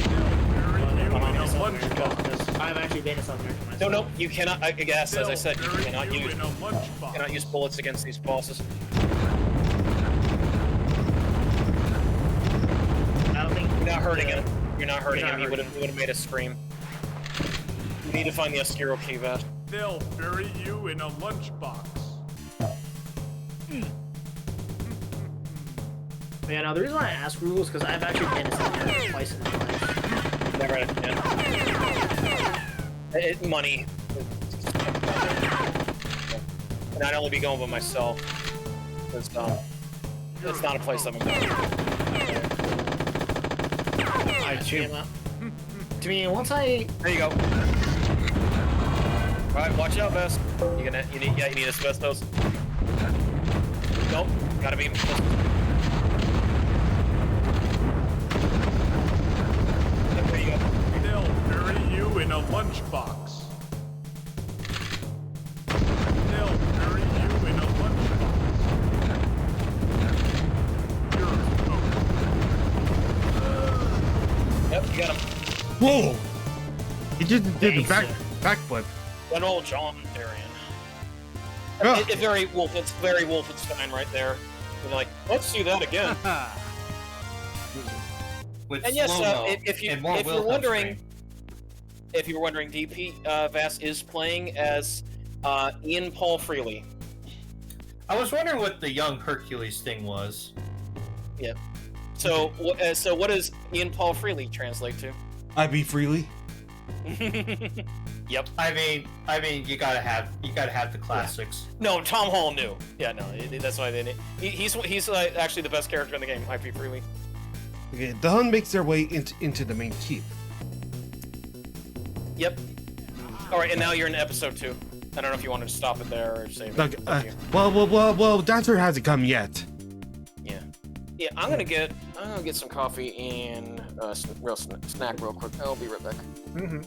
I've actually been to South America myself. No, you cannot. I guess, as I said, you cannot use bullets against these bosses. I don't think You're not hurting him. You're not hurting him. He would have made us scream. You need to find the Oscuro key, Vast. They'll bury you in a lunchbox. Yeah, no, the reason why I asked Rugal is because I've actually been to South America twice in my life. Never had it. Money. And I'd only be going by myself. It's not a place I'm going. To me, once I... There you go. Alright, watch out, Vest. You need asbestos. Nope, gotta be... There you go. They'll bury you in a lunchbox. They'll bury you in a lunchbox. Yep, you got him. Whoa! He just did the backflip. That old John Darian. Oh. It's very Wolfenstein right there. You're like, let's do that again. With And yes, slow-mo if and more you're will wondering, DP Vass is playing as Ian Paul Freely. I was wondering what the young Hercules thing was. Yeah. So what does Ian Paul Freely translate to? I be freely. Yep. I mean, you gotta have the classics. No, Tom Hall knew. Yeah, no, that's why they. He's actually the best character in the game. I be Freely. Okay, the Hun makes their way into the main keep. Yep. All right, and now you're in episode 2. I don't know if you wanted to stop it there or save it. Well, Dancer hasn't come yet. Yeah, I'm gonna get some coffee and snack real quick. I'll be right back. Mm-hmm.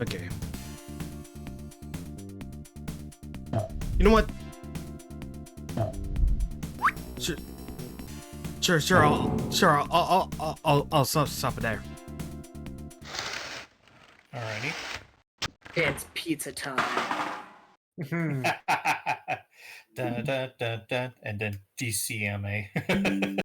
Okay. You know what? Sure. I'll stop it there. Alrighty. It's pizza time. Hmm. Dun, dun, dun, dun, and then DCMA.